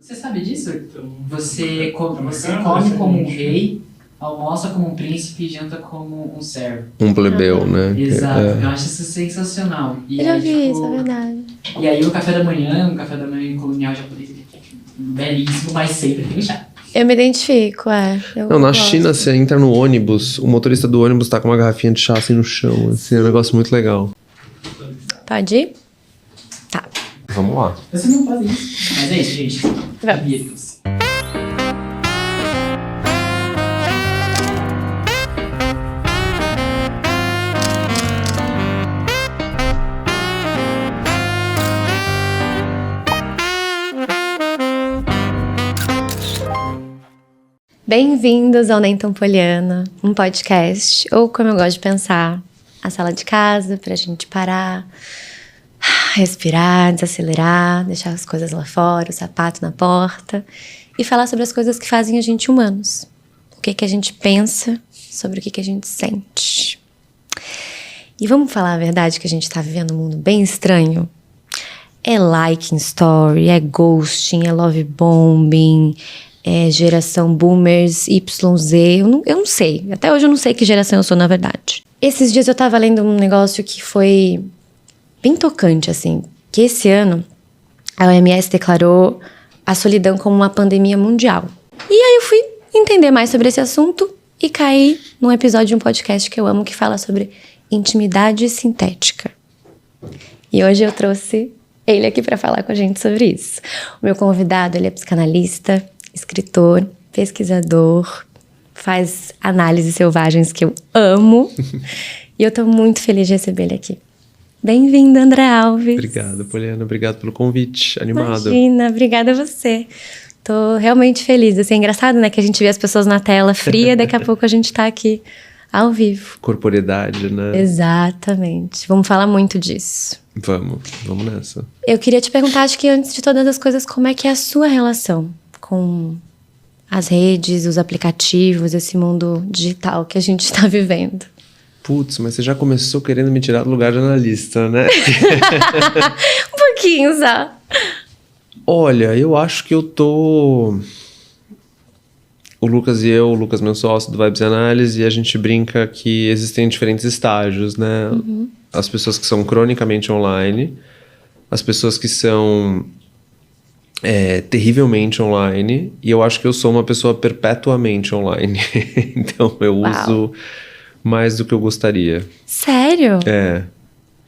Você sabe disso? Você come como um rei, almoça como um príncipe e janta como um servo. Um plebeu, né? Exato, eu acho isso sensacional. E Eu já aí, vi isso, é verdade. E aí o café da manhã, colonial japonês, belíssimo, mas sempre tem chá. Eu me identifico, Não, na China, você entra no ônibus, o motorista do ônibus tá com uma garrafinha de chá assim no chão, assim, é um negócio muito legal. Pode ir? Tá. Vamos lá. Você não faz isso. Mas é isso, gente. Vamos. Bem-vindos ao Nem Tão Poliana, um podcast, ou como eu gosto de pensar, a sala de casa pra gente parar, respirar, desacelerar, deixar as coisas lá fora, o sapato na porta e falar sobre as coisas que fazem a gente humanos. O que a gente pensa sobre o que a gente sente. E vamos falar a verdade que a gente tá vivendo um mundo bem estranho? É liking story, é ghosting, é love bombing, é geração boomers, YZ, eu não sei. Até hoje eu não sei que geração eu sou, na verdade. Esses dias eu tava lendo um negócio que foi bem tocante, assim. Que esse ano a OMS declarou a solidão como uma pandemia mundial. E aí eu fui entender mais sobre esse assunto e caí num episódio de um podcast que eu amo que fala sobre intimidade sintética. E hoje eu trouxe ele aqui pra falar com a gente sobre isso. O meu convidado, ele é psicanalista, escritor, pesquisador, faz análises selvagens que eu amo. E eu tô muito feliz de receber ele aqui. Bem-vindo, André Alves. Obrigado, Poliana. Obrigado pelo convite. Animado. Imagina, obrigada a você. Tô realmente feliz. Assim, é engraçado, né? Que a gente vê as pessoas na tela fria, daqui a pouco a gente tá aqui ao vivo. Corporeidade, né? Exatamente. Vamos falar muito disso. Vamos nessa. Eu queria te perguntar, acho que antes de todas as coisas, como é que é a sua relação com as redes, os aplicativos, esse mundo digital que a gente está vivendo? Putz, mas você já começou querendo me tirar do lugar de analista, né? Um pouquinho, só. Olha, eu acho que eu tô... O Lucas meu sócio do Vibes Análise, a gente brinca que existem diferentes estágios, né? Uhum. As pessoas que são cronicamente online, as pessoas que são terrivelmente online, e eu acho que eu sou uma pessoa perpetuamente online. Então eu uso mais do que eu gostaria. Sério?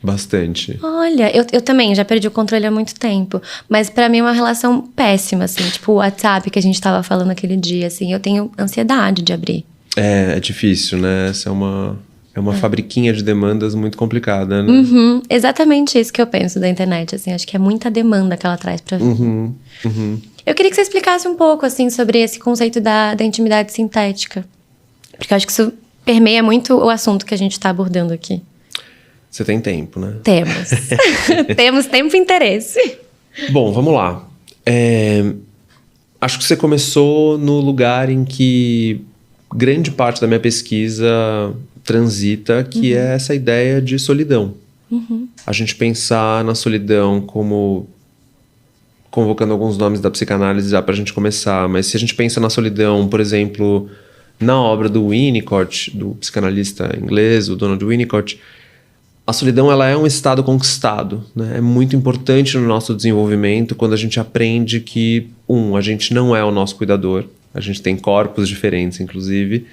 Bastante. Olha, eu também já perdi o controle há muito tempo. Mas pra mim é uma relação péssima, assim. Tipo o WhatsApp que a gente tava falando aquele dia, assim. Eu tenho ansiedade de abrir. É difícil, né? Essa é uma fabriquinha de demandas muito complicada, né? Uhum, exatamente isso que eu penso da internet, assim. Acho que é muita demanda que ela traz pra mim. Eu queria que você explicasse um pouco, assim, sobre esse conceito da intimidade sintética. Porque eu acho que isso permeia muito o assunto que a gente tá abordando aqui. Você tem tempo, né? Temos. Temos tempo e interesse. Bom, vamos lá. Acho que você começou no lugar em que grande parte da minha pesquisa transita, que é essa ideia de solidão. A gente pensar na solidão como... Convocando alguns nomes da psicanálise já pra gente começar, mas se a gente pensa na solidão, por exemplo, na obra do Winnicott, do psicanalista inglês, o Donald Winnicott, a solidão ela é um estado conquistado, né? É muito importante no nosso desenvolvimento quando a gente aprende que, a gente não é o nosso cuidador, a gente tem corpos diferentes, inclusive,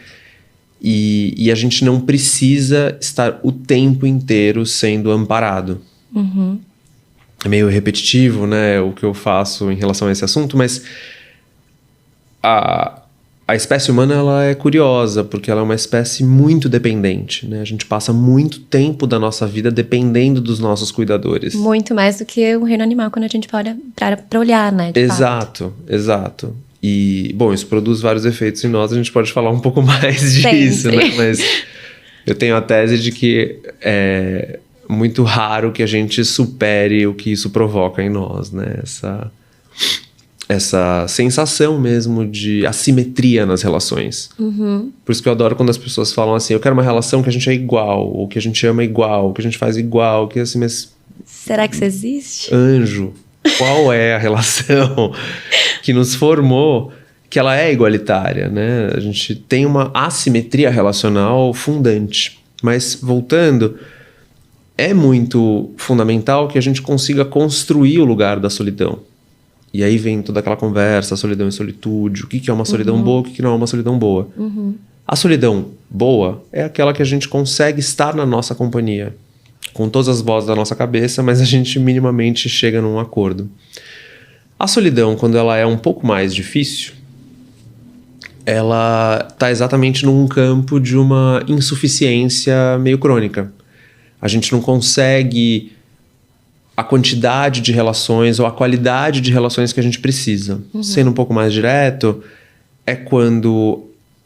e a gente não precisa estar o tempo inteiro sendo amparado. É meio repetitivo, né, o que eu faço em relação a esse assunto, mas a espécie humana ela é curiosa, porque ela é uma espécie muito dependente, né? A gente passa muito tempo da nossa vida dependendo dos nossos cuidadores. Muito mais do que o reino animal, quando a gente para pra olhar, né? Exato. E, bom, isso produz vários efeitos em nós, a gente pode falar um pouco mais disso, né? Mas eu tenho a tese de que é muito raro que a gente supere o que isso provoca em nós, né? Essa sensação mesmo de assimetria nas relações. Por isso que eu adoro quando as pessoas falam assim, eu quero uma relação que a gente é igual, ou que a gente ama igual, que a gente faz igual, que assim, mas... Será que isso existe? Anjo. qual é a relação que nos formou, que ela é igualitária, né? A gente tem uma assimetria relacional fundante. Mas, voltando, é muito fundamental que a gente consiga construir o lugar da solidão. E aí vem toda aquela conversa, solidão e solitude, o que é uma solidão boa, o que não é uma solidão boa. A solidão boa é aquela que a gente consegue estar na nossa companhia, com todas as vozes da nossa cabeça, mas a gente minimamente chega num acordo. A solidão, quando ela é um pouco mais difícil, ela está exatamente num campo de uma insuficiência meio crônica. A gente não consegue a quantidade de relações ou a qualidade de relações que a gente precisa. Sendo um pouco mais direto, é quando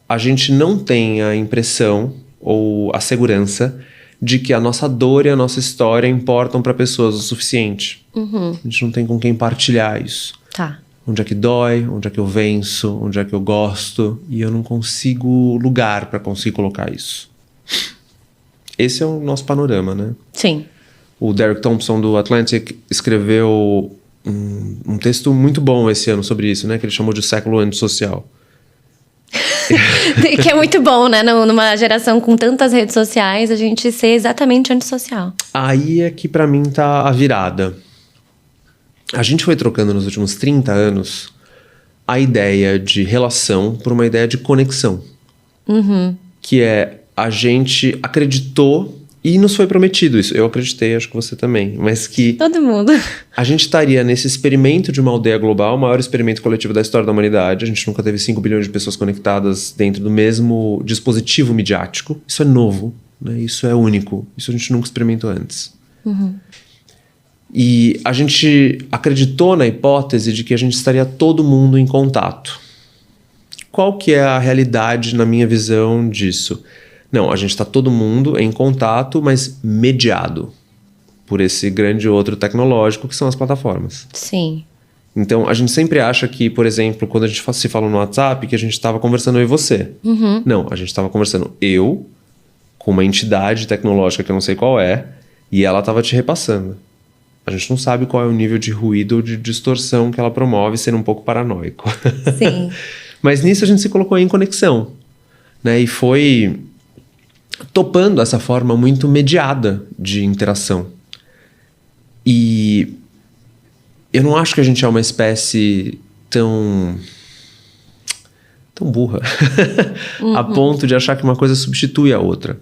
a gente não tem a impressão ou a segurança de que a nossa dor e a nossa história importam para pessoas o suficiente. A gente não tem com quem partilhar isso. Tá. Onde é que dói, onde é que eu venço, onde é que eu gosto, e eu não consigo lugar para conseguir colocar isso. Esse é o nosso panorama, né? Sim. O Derek Thompson, do Atlantic, escreveu um texto muito bom esse ano sobre isso, né? Que ele chamou de século antissocial. Que é muito bom, né? Numa geração com tantas redes sociais, a gente ser exatamente antissocial. Aí é que pra mim tá a virada. A gente foi trocando nos últimos 30 anos a ideia de relação por uma ideia de conexão. Que é, a gente acreditou e nos foi prometido isso. Eu acreditei, acho que você também. Mas que Todo mundo. a gente estaria nesse experimento de uma aldeia global, o maior experimento coletivo da história da humanidade. A gente nunca teve 5 bilhões de pessoas conectadas dentro do mesmo dispositivo midiático. Isso é novo, né? Isso é único. Isso a gente nunca experimentou antes. E a gente acreditou na hipótese de que a gente estaria todo mundo em contato. Qual que é a realidade, na minha visão, disso? Não, a gente está todo mundo em contato, mas mediado por esse grande outro tecnológico que são as plataformas. Sim. Então, a gente sempre acha que, por exemplo, quando a gente se fala no WhatsApp, que a gente estava conversando eu e você. Não, a gente estava conversando eu com uma entidade tecnológica que eu não sei qual é, e ela estava te repassando. A gente não sabe qual é o nível de ruído ou de distorção que ela promove, sendo um pouco paranoico. Sim. Mas nisso a gente se colocou em conexão, né? E foi topando essa forma muito mediada de interação. E eu não acho que a gente é uma espécie tão burra a ponto de achar que uma coisa substitui a outra.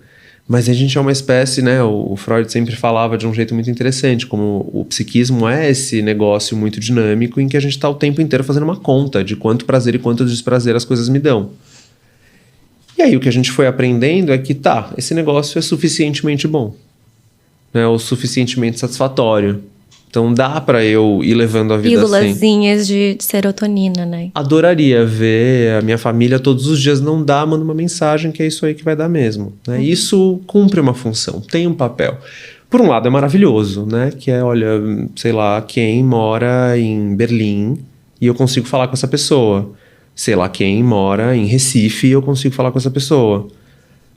Mas a gente é uma espécie, né? O Freud sempre falava de um jeito muito interessante, como o psiquismo é esse negócio muito dinâmico em que a gente está o tempo inteiro fazendo uma conta de quanto prazer e quanto desprazer as coisas me dão. E aí o que a gente foi aprendendo é que esse negócio é suficientemente bom, né? Ou suficientemente satisfatório. Então dá pra eu ir levando a vida assim. Pílulazinhas de serotonina, né? Adoraria ver a minha família todos os dias, não dá, manda uma mensagem que é isso aí que vai dar mesmo, né? Isso cumpre uma função, tem um papel. Por um lado é maravilhoso, né? Que é, olha, sei lá, quem mora em Berlim e eu consigo falar com essa pessoa. Sei lá, quem mora em Recife e eu consigo falar com essa pessoa.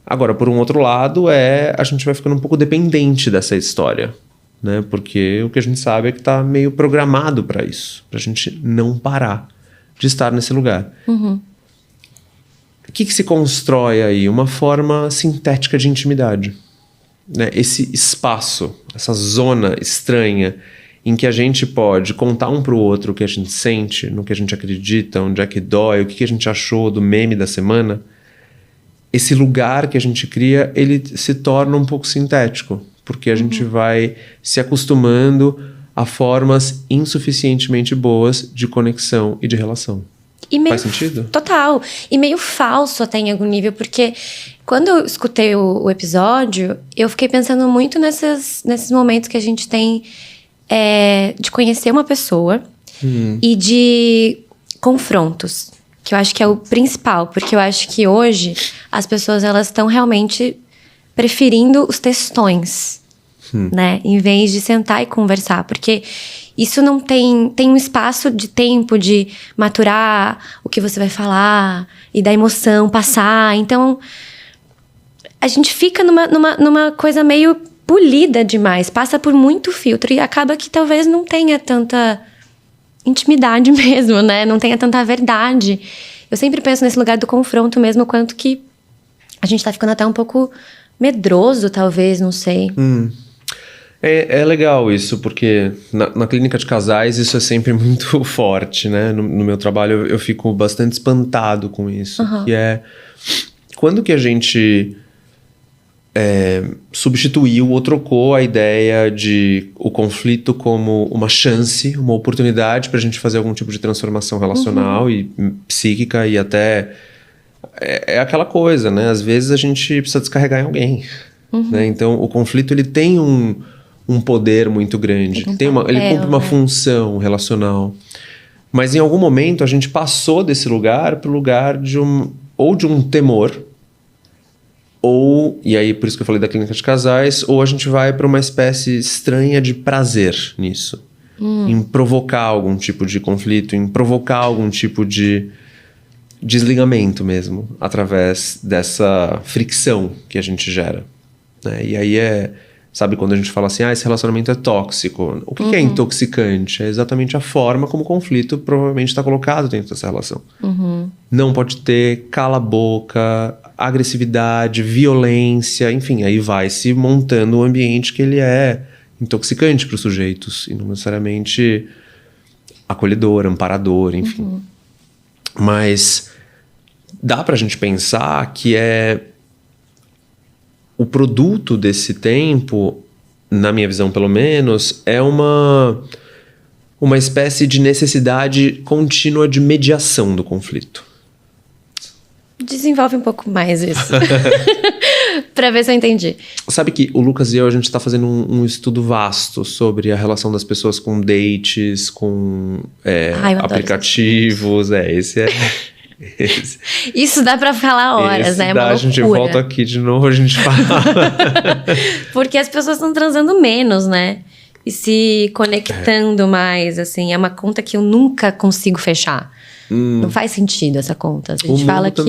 Agora, por um outro lado, a gente vai ficando um pouco dependente dessa história, né? Porque o que a gente sabe é que está meio programado para isso, para a gente não parar de estar nesse lugar. O que se constrói aí? Uma forma sintética de intimidade, né? Esse espaço, essa zona estranha em que a gente pode contar um pro outro o que a gente sente, no que a gente acredita, onde é que dói, o que a gente achou do meme da semana. Esse lugar que a gente cria, ele se torna um pouco sintético, porque a gente vai se acostumando a formas insuficientemente boas de conexão e de relação. Faz sentido? Total. E meio falso até em algum nível, porque quando eu escutei o episódio, eu fiquei pensando muito nesses momentos que a gente tem de conhecer uma pessoa e de confrontos, que eu acho que é o principal, porque eu acho que hoje as pessoas elas estão realmente preferindo os textões, né? Em vez de sentar e conversar, porque isso não tem um espaço de tempo de maturar o que você vai falar e da emoção passar. Então, a gente fica numa coisa meio polida demais, passa por muito filtro e acaba que talvez não tenha tanta intimidade mesmo, né? Não tenha tanta verdade. Eu sempre penso nesse lugar do confronto mesmo, quanto que a gente tá ficando até um pouco medroso, talvez, não sei. É legal isso, porque na clínica de casais isso é sempre muito forte, né? No meu trabalho eu fico bastante espantado com isso. Que é quando que a gente substituiu ou trocou a ideia de o conflito como uma chance, uma oportunidade pra gente fazer algum tipo de transformação relacional e psíquica e até... É aquela coisa, né? Às vezes a gente precisa descarregar em alguém. Né? Então o conflito ele tem um poder muito grande. Ele cumpre uma função relacional. Mas em algum momento a gente passou desse lugar para o lugar de um temor, e aí por isso que eu falei da clínica de casais, ou a gente vai para uma espécie estranha de prazer nisso. Em provocar algum tipo de conflito, em provocar algum tipo de desligamento mesmo, através dessa fricção que a gente gera. Né? E aí sabe quando a gente fala assim, esse relacionamento é tóxico. O que é intoxicante? É exatamente a forma como o conflito provavelmente está colocado dentro dessa relação. Não pode ter cala a boca, agressividade, violência, enfim, aí vai se montando um ambiente que ele é intoxicante para os sujeitos, e não necessariamente acolhedor, amparador, enfim. Mas dá pra gente pensar que o produto desse tempo, na minha visão pelo menos, é uma espécie de necessidade contínua de mediação do conflito. Desenvolve um pouco mais isso. Pra ver se eu entendi. Sabe que o Lucas e eu, a gente tá fazendo um estudo vasto sobre a relação das pessoas com dates, com aplicativos. Esse é... Isso dá pra falar horas, né? A gente volta aqui de novo, a gente fala. Porque as pessoas estão transando menos, né? E se conectando mais, assim. É uma conta que eu nunca consigo fechar. Não faz sentido essa conta. A gente fala que...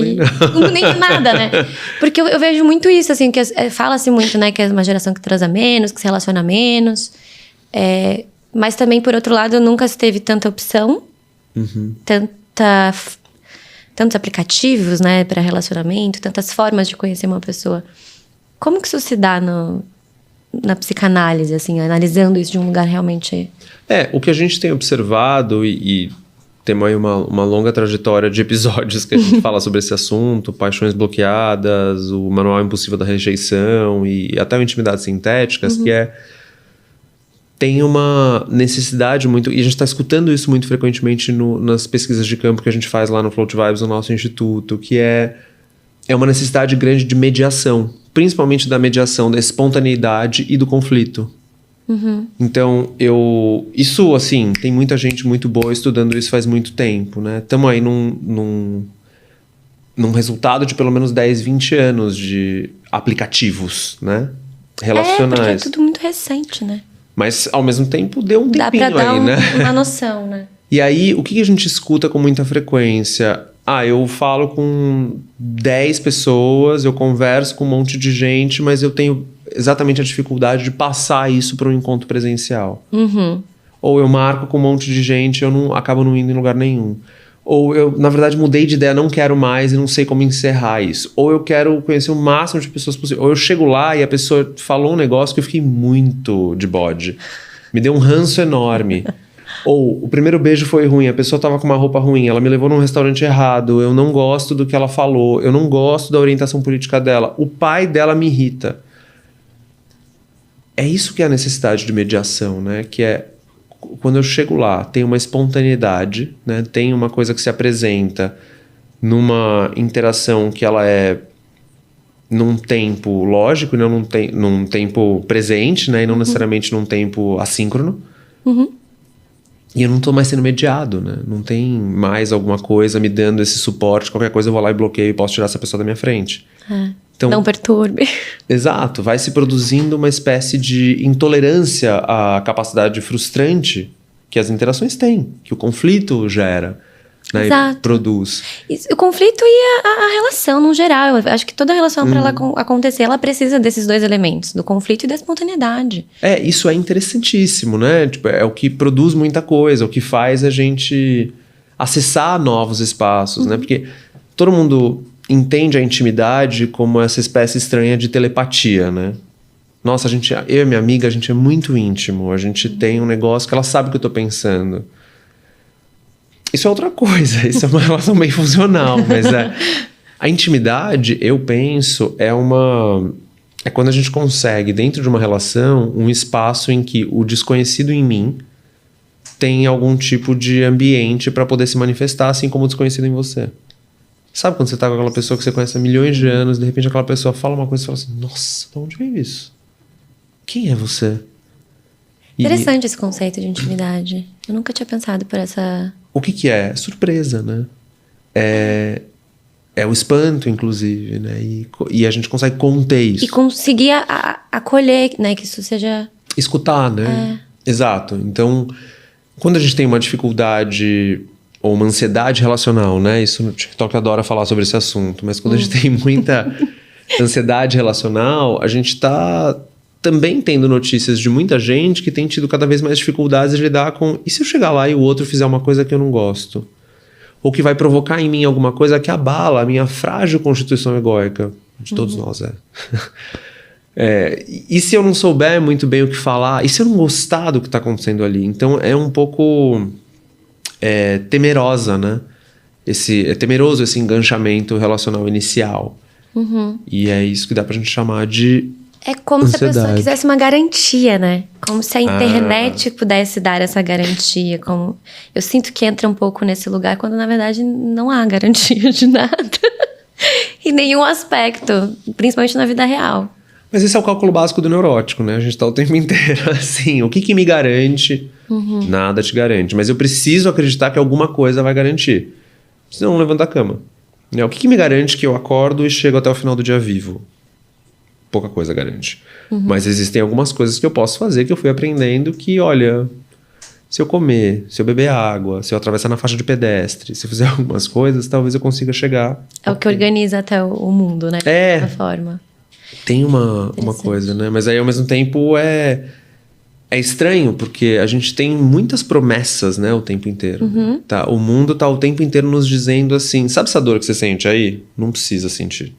Nem nada, né? Porque eu vejo muito isso, assim, que fala-se muito, né? Que é uma geração que transa menos, que se relaciona menos. Mas também, por outro lado, nunca se teve tanta opção. Tantos aplicativos, né? Para relacionamento. Tantas formas de conhecer uma pessoa. Como que isso se dá na psicanálise, assim? Analisando isso de um lugar realmente... O que a gente tem observado e temos aí uma longa trajetória de episódios que a gente fala sobre esse assunto, paixões bloqueadas, o manual impossível da rejeição e até o intimidades sintéticas, que tem uma necessidade muito... E a gente está escutando isso muito frequentemente nas pesquisas de campo que a gente faz lá no Float Vibes, no nosso instituto, que é uma necessidade grande de mediação, principalmente da mediação da espontaneidade e do conflito. Então, isso, assim, tem muita gente muito boa estudando isso faz muito tempo, né? Estamos aí num resultado de pelo menos 10, 20 anos de aplicativos, né? Relacionais. Porque é tudo muito recente, né? Mas, ao mesmo tempo, deu um tempinho aí, né? Dá pra dar né? uma noção, né? E aí, o que a gente escuta com muita frequência? Eu falo com 10 pessoas, eu converso com um monte de gente, mas eu tenho exatamente a dificuldade de passar isso para um encontro presencial. Ou eu marco com um monte de gente, eu acabo não indo em lugar nenhum. Ou eu, na verdade, mudei de ideia, não quero mais e não sei como encerrar isso. Ou eu quero conhecer o máximo de pessoas possível. Ou eu chego lá e a pessoa falou um negócio que eu fiquei muito de bode. Me deu um ranço enorme. Ou o primeiro beijo foi ruim, a pessoa tava com uma roupa ruim, ela me levou num restaurante errado, eu não gosto do que ela falou, eu não gosto da orientação política dela, o pai dela me irrita. É isso que é a necessidade de mediação, né? Que é quando eu chego lá, tem uma espontaneidade, né? Tem uma coisa que se apresenta numa interação que ela é num tempo lógico, né? Num tempo presente, né? E não necessariamente num tempo assíncrono. E eu não tô mais sendo mediado, né? Não tem mais alguma coisa me dando esse suporte. Qualquer coisa eu vou lá e bloqueio e posso tirar essa pessoa da minha frente. Então, não perturbe. Exato. Vai se produzindo uma espécie de intolerância à capacidade frustrante que as interações têm, que o conflito gera. né? Exato. E produz. O conflito e a relação, no geral. Eu acho que toda relação, para ela acontecer, ela precisa desses dois elementos. Do conflito e da espontaneidade. Isso é interessantíssimo, né? Tipo, é o que produz muita coisa, o que faz a gente acessar novos espaços, né? Porque todo mundo entende a intimidade como essa espécie estranha de telepatia, né? Nossa, eu e minha amiga, a gente é muito íntimo. A gente tem um negócio que ela sabe o que eu tô pensando. Isso é outra coisa. Isso é uma relação bem funcional. Mas a intimidade, eu penso, é quando a gente consegue, dentro de uma relação, um espaço em que o desconhecido em mim tem algum tipo de ambiente para poder se manifestar, assim como o desconhecido em você. Sabe quando você tá com aquela pessoa que você conhece há milhões de anos, de repente aquela pessoa fala uma coisa e fala assim, nossa, de onde veio isso? Quem é você? Interessante esse conceito de intimidade. Eu nunca tinha pensado por essa... O que é? Surpresa, né? É o espanto, inclusive, né? E a gente consegue conter isso. E conseguir acolher, né? Que isso seja... Escutar, né? Exato. Então, quando a gente tem uma dificuldade ou uma ansiedade relacional, né? Isso no TikTok adora falar sobre esse assunto. Mas quando a gente tem muita ansiedade relacional, a gente tá também tendo notícias de muita gente que tem tido cada vez mais dificuldades de lidar com... E se eu chegar lá e o outro fizer uma coisa que eu não gosto? Ou que vai provocar em mim alguma coisa que abala a minha frágil constituição egóica? De todos nós, E se eu não souber muito bem o que falar? E se eu não gostar do que está acontecendo ali? Então é um pouco temerosa, né? É temeroso esse enganchamento relacional inicial. E é isso que dá pra gente chamar de É como ansiedade. se a pessoa quisesse uma garantia, né? Como se a internet pudesse dar essa garantia. Eu sinto que entra um pouco nesse lugar quando, na verdade, não há garantia de nada. Em nenhum aspecto. Principalmente na vida real. Mas esse é o cálculo básico do neurótico, né? A gente tá o tempo inteiro assim, o que me garante? Nada te garante. Mas eu preciso acreditar que alguma coisa vai garantir. Senão eu não levanto da cama. Né? O que me garante que eu acordo e chego até o final do dia vivo? Pouca coisa garante. Mas existem algumas coisas que eu posso fazer que eu fui aprendendo que, olha, se eu comer, se eu beber água, se eu atravessar na faixa de pedestre, se eu fizer algumas coisas, talvez eu consiga chegar. É o que organiza até o mundo, né? De certa forma. Tem uma coisa, né? Mas aí, ao mesmo tempo, é estranho, porque a gente tem muitas promessas, né? O tempo inteiro. Tá? O mundo tá o tempo inteiro nos dizendo assim, sabe essa dor que você sente aí? Não precisa sentir.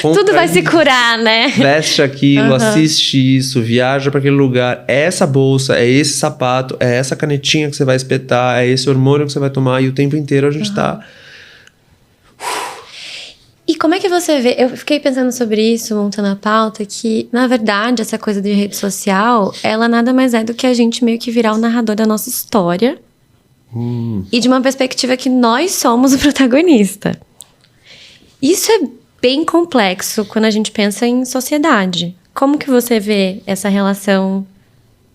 Tudo vai se curar, né? Veste aquilo, assiste isso, viaja para aquele lugar. É essa bolsa, é esse sapato, é essa canetinha que você vai espetar, é esse hormônio que você vai tomar. E o tempo inteiro a gente tá... E como é que você vê? Eu fiquei pensando sobre isso, montando a pauta, que, na verdade, essa coisa de rede social, ela nada mais é do que a gente meio que virar o narrador da nossa história. E de uma perspectiva que nós somos o protagonista. Isso é bem complexo quando a gente pensa em sociedade. Como que você vê essa relação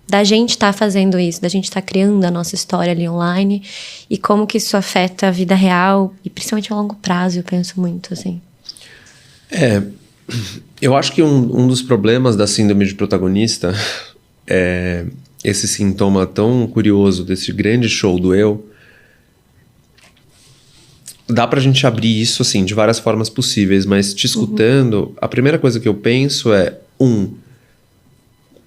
da gente estar fazendo isso, da gente estar criando a nossa história ali online, e como que isso afeta a vida real, e principalmente a longo prazo, eu penso muito, assim. Eu acho que um dos problemas da síndrome de protagonista é esse sintoma tão curioso desse grande show do eu. Dá pra gente abrir isso, assim, de várias formas possíveis, mas te escutando, a primeira coisa que eu penso é,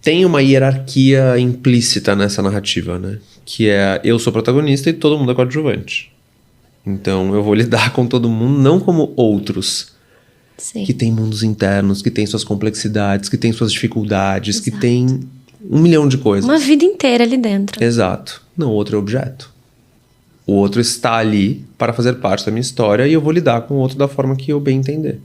tem uma hierarquia implícita nessa narrativa, né? Que é, eu sou protagonista e todo mundo é coadjuvante. Então, eu vou lidar com todo mundo, não como outros. Sim. Que tem mundos internos, que tem suas complexidades, que tem suas dificuldades, Exato. que tem 1 milhão de coisas. Uma vida inteira ali dentro. Exato. Não, o outro é objeto. O outro está ali para fazer parte da minha história e eu vou lidar com o outro da forma que eu bem entender.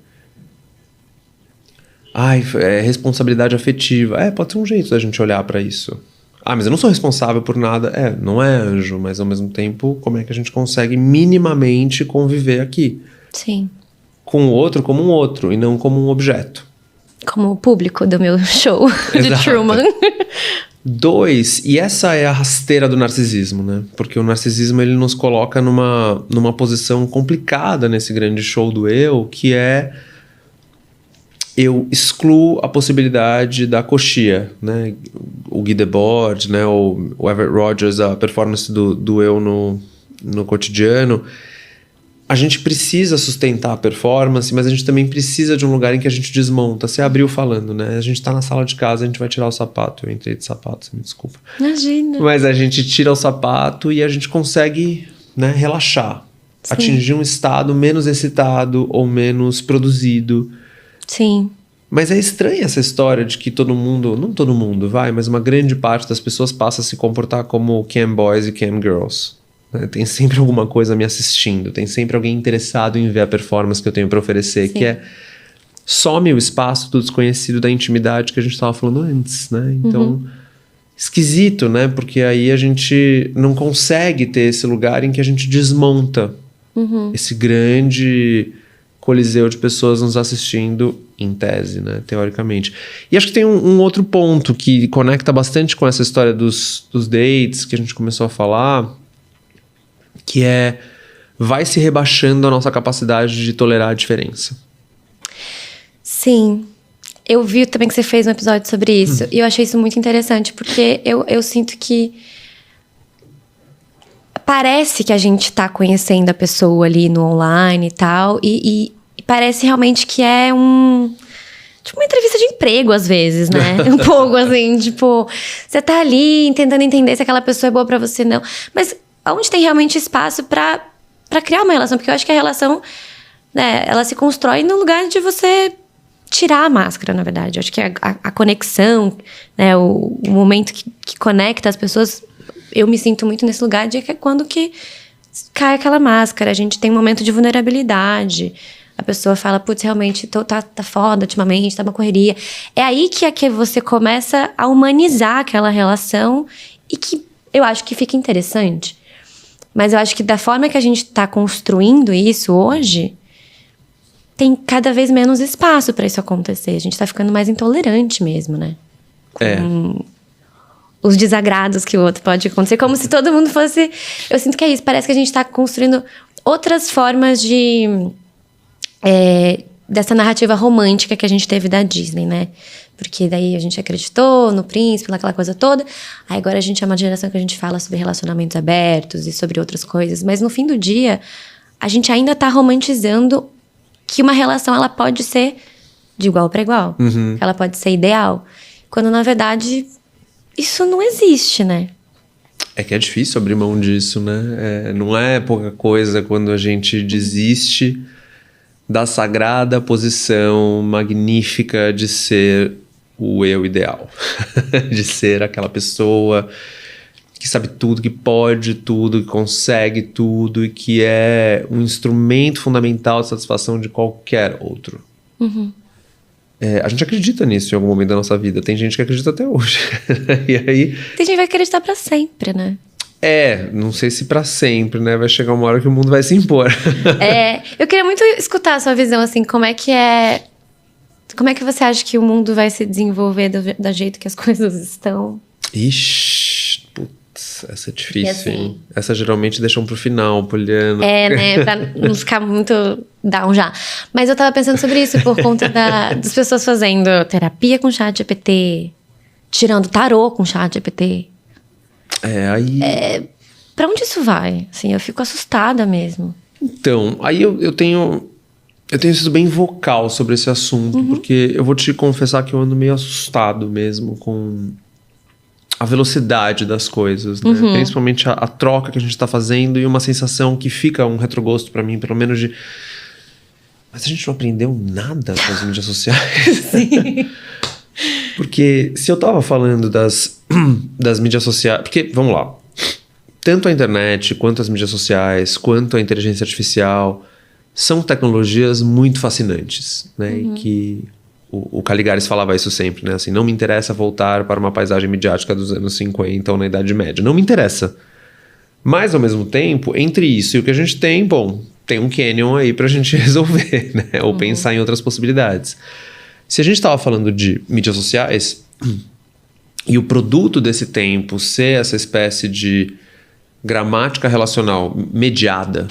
Responsabilidade afetiva. Pode ser um jeito da gente olhar para isso. Mas eu não sou responsável por nada. Não é anjo, mas ao mesmo tempo, como é que a gente consegue minimamente conviver aqui? Sim. Com o outro como um outro e não como um objeto. Como o público do meu show de Exato. Truman. 2, e essa é a rasteira do narcisismo, né? Porque o narcisismo ele nos coloca numa posição complicada nesse grande show do eu, que é eu excluo a possibilidade da coxia, né? O Guy Debord, né? O Everett Rogers, a performance do eu no no cotidiano, a gente precisa sustentar a performance, mas a gente também precisa de um lugar em que a gente desmonta. Você abriu falando, né? A gente tá na sala de casa, a gente vai tirar o sapato. Eu entrei de sapato, você me desculpa. Imagina. Mas a gente tira o sapato e a gente consegue, né, relaxar. Sim. Atingir um estado menos excitado ou menos produzido. Sim. Mas é estranha essa história de que todo mundo, não todo mundo, mas uma grande parte das pessoas passa a se comportar como cam boys e cam girls. Né? Tem sempre alguma coisa me assistindo, tem sempre alguém interessado em ver a performance que eu tenho para oferecer, Sim. que some o espaço do desconhecido, da intimidade que a gente estava falando antes, né? Então, esquisito, né? Porque aí a gente não consegue ter esse lugar em que a gente desmonta esse grande coliseu de pessoas nos assistindo, em tese, né? Teoricamente. E acho que tem um outro ponto que conecta bastante com essa história dos dates que a gente começou a falar, que vai se rebaixando a nossa capacidade de tolerar a diferença. Sim. Eu vi também que você fez um episódio sobre isso. E eu achei isso muito interessante, porque eu sinto que parece que a gente tá conhecendo a pessoa ali no online e tal, e parece realmente que é tipo uma entrevista de emprego, às vezes, né? Um pouco assim, tipo, você tá ali tentando entender se aquela pessoa é boa pra você, não. Mas onde tem realmente espaço pra criar uma relação? Porque eu acho que a relação, né, ela se constrói no lugar de você tirar a máscara, na verdade. Eu acho que a conexão, né, o momento que conecta as pessoas, eu me sinto muito nesse lugar de que é quando que cai aquela máscara, a gente tem um momento de vulnerabilidade. A pessoa fala, putz, realmente tá foda ultimamente, tá uma correria. É aí que você começa a humanizar aquela relação e que eu acho que fica interessante. Mas eu acho que da forma que a gente tá construindo isso hoje, tem cada vez menos espaço pra isso acontecer. A gente tá ficando mais intolerante mesmo, né? Com os desagrados que o outro pode acontecer. Como se todo mundo fosse... Eu sinto que é isso. Parece que a gente tá construindo outras formas dessa narrativa romântica que a gente teve da Disney, né? Porque daí a gente acreditou no príncipe, naquela coisa toda. Aí agora a gente é uma geração que a gente fala sobre relacionamentos abertos e sobre outras coisas. Mas no fim do dia, a gente ainda tá romantizando que uma relação, ela pode ser de igual para igual. Ela pode ser ideal. Quando, na verdade, isso não existe, né? É que é difícil abrir mão disso, né? Não é pouca coisa quando a gente desiste da sagrada posição magnífica de ser o eu ideal. De ser aquela pessoa que sabe tudo, que pode tudo, que consegue tudo e que é um instrumento fundamental de satisfação de qualquer outro. A gente acredita nisso em algum momento da nossa vida. Tem gente que acredita até hoje. E aí... Tem gente que vai acreditar pra sempre, né? Não sei se pra sempre, né? Vai chegar uma hora que o mundo vai se impor. Eu queria muito escutar a sua visão, assim, como é que você acha que o mundo vai se desenvolver do jeito que as coisas estão? Ixi, putz, essa é difícil, assim, hein? Essa geralmente deixam pro final, Poliana. Né? Pra não ficar muito down já. Mas eu tava pensando sobre isso por conta das pessoas fazendo terapia com ChatGPT, tirando tarô com ChatGPT. Pra onde isso vai? Assim, eu fico assustada mesmo. Então, aí eu tenho sido bem vocal sobre esse assunto, porque eu vou te confessar que eu ando meio assustado mesmo com a velocidade das coisas, né? Principalmente a troca que a gente tá fazendo e uma sensação que fica um retrogosto pra mim, pelo menos de... Mas a gente não aprendeu nada com as mídias sociais? Sim. Porque se eu tava falando das mídias sociais... Porque, vamos lá, tanto a internet, quanto as mídias sociais, quanto a inteligência artificial... São tecnologias muito fascinantes, né? E que o Caligares falava isso sempre, né? Assim, não me interessa voltar para uma paisagem midiática dos anos 50 ou na Idade Média. Não me interessa. Mas, ao mesmo tempo, entre isso e o que a gente tem, tem um canyon aí pra gente resolver, né? Ou pensar em outras possibilidades. Se a gente estava falando de mídias sociais e o produto desse tempo ser essa espécie de gramática relacional mediada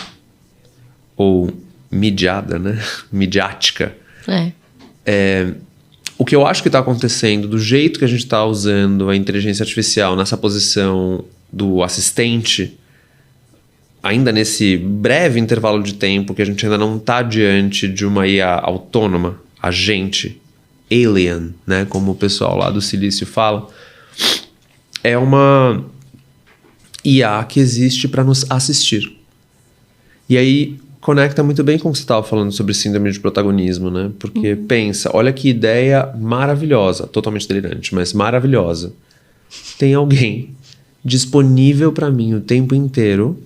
ou midiada, né? Midiática. O que eu acho que está acontecendo, do jeito que a gente está usando a inteligência artificial nessa posição do assistente, ainda nesse breve intervalo de tempo que a gente ainda não está diante de uma IA autônoma, agente, alien, né, como o pessoal lá do Silício fala, é uma IA que existe para nos assistir. E aí conecta muito bem com o que você estava falando sobre síndrome de protagonismo, né? Porque pensa, olha que ideia maravilhosa, totalmente delirante, mas maravilhosa. Tem alguém disponível para mim o tempo inteiro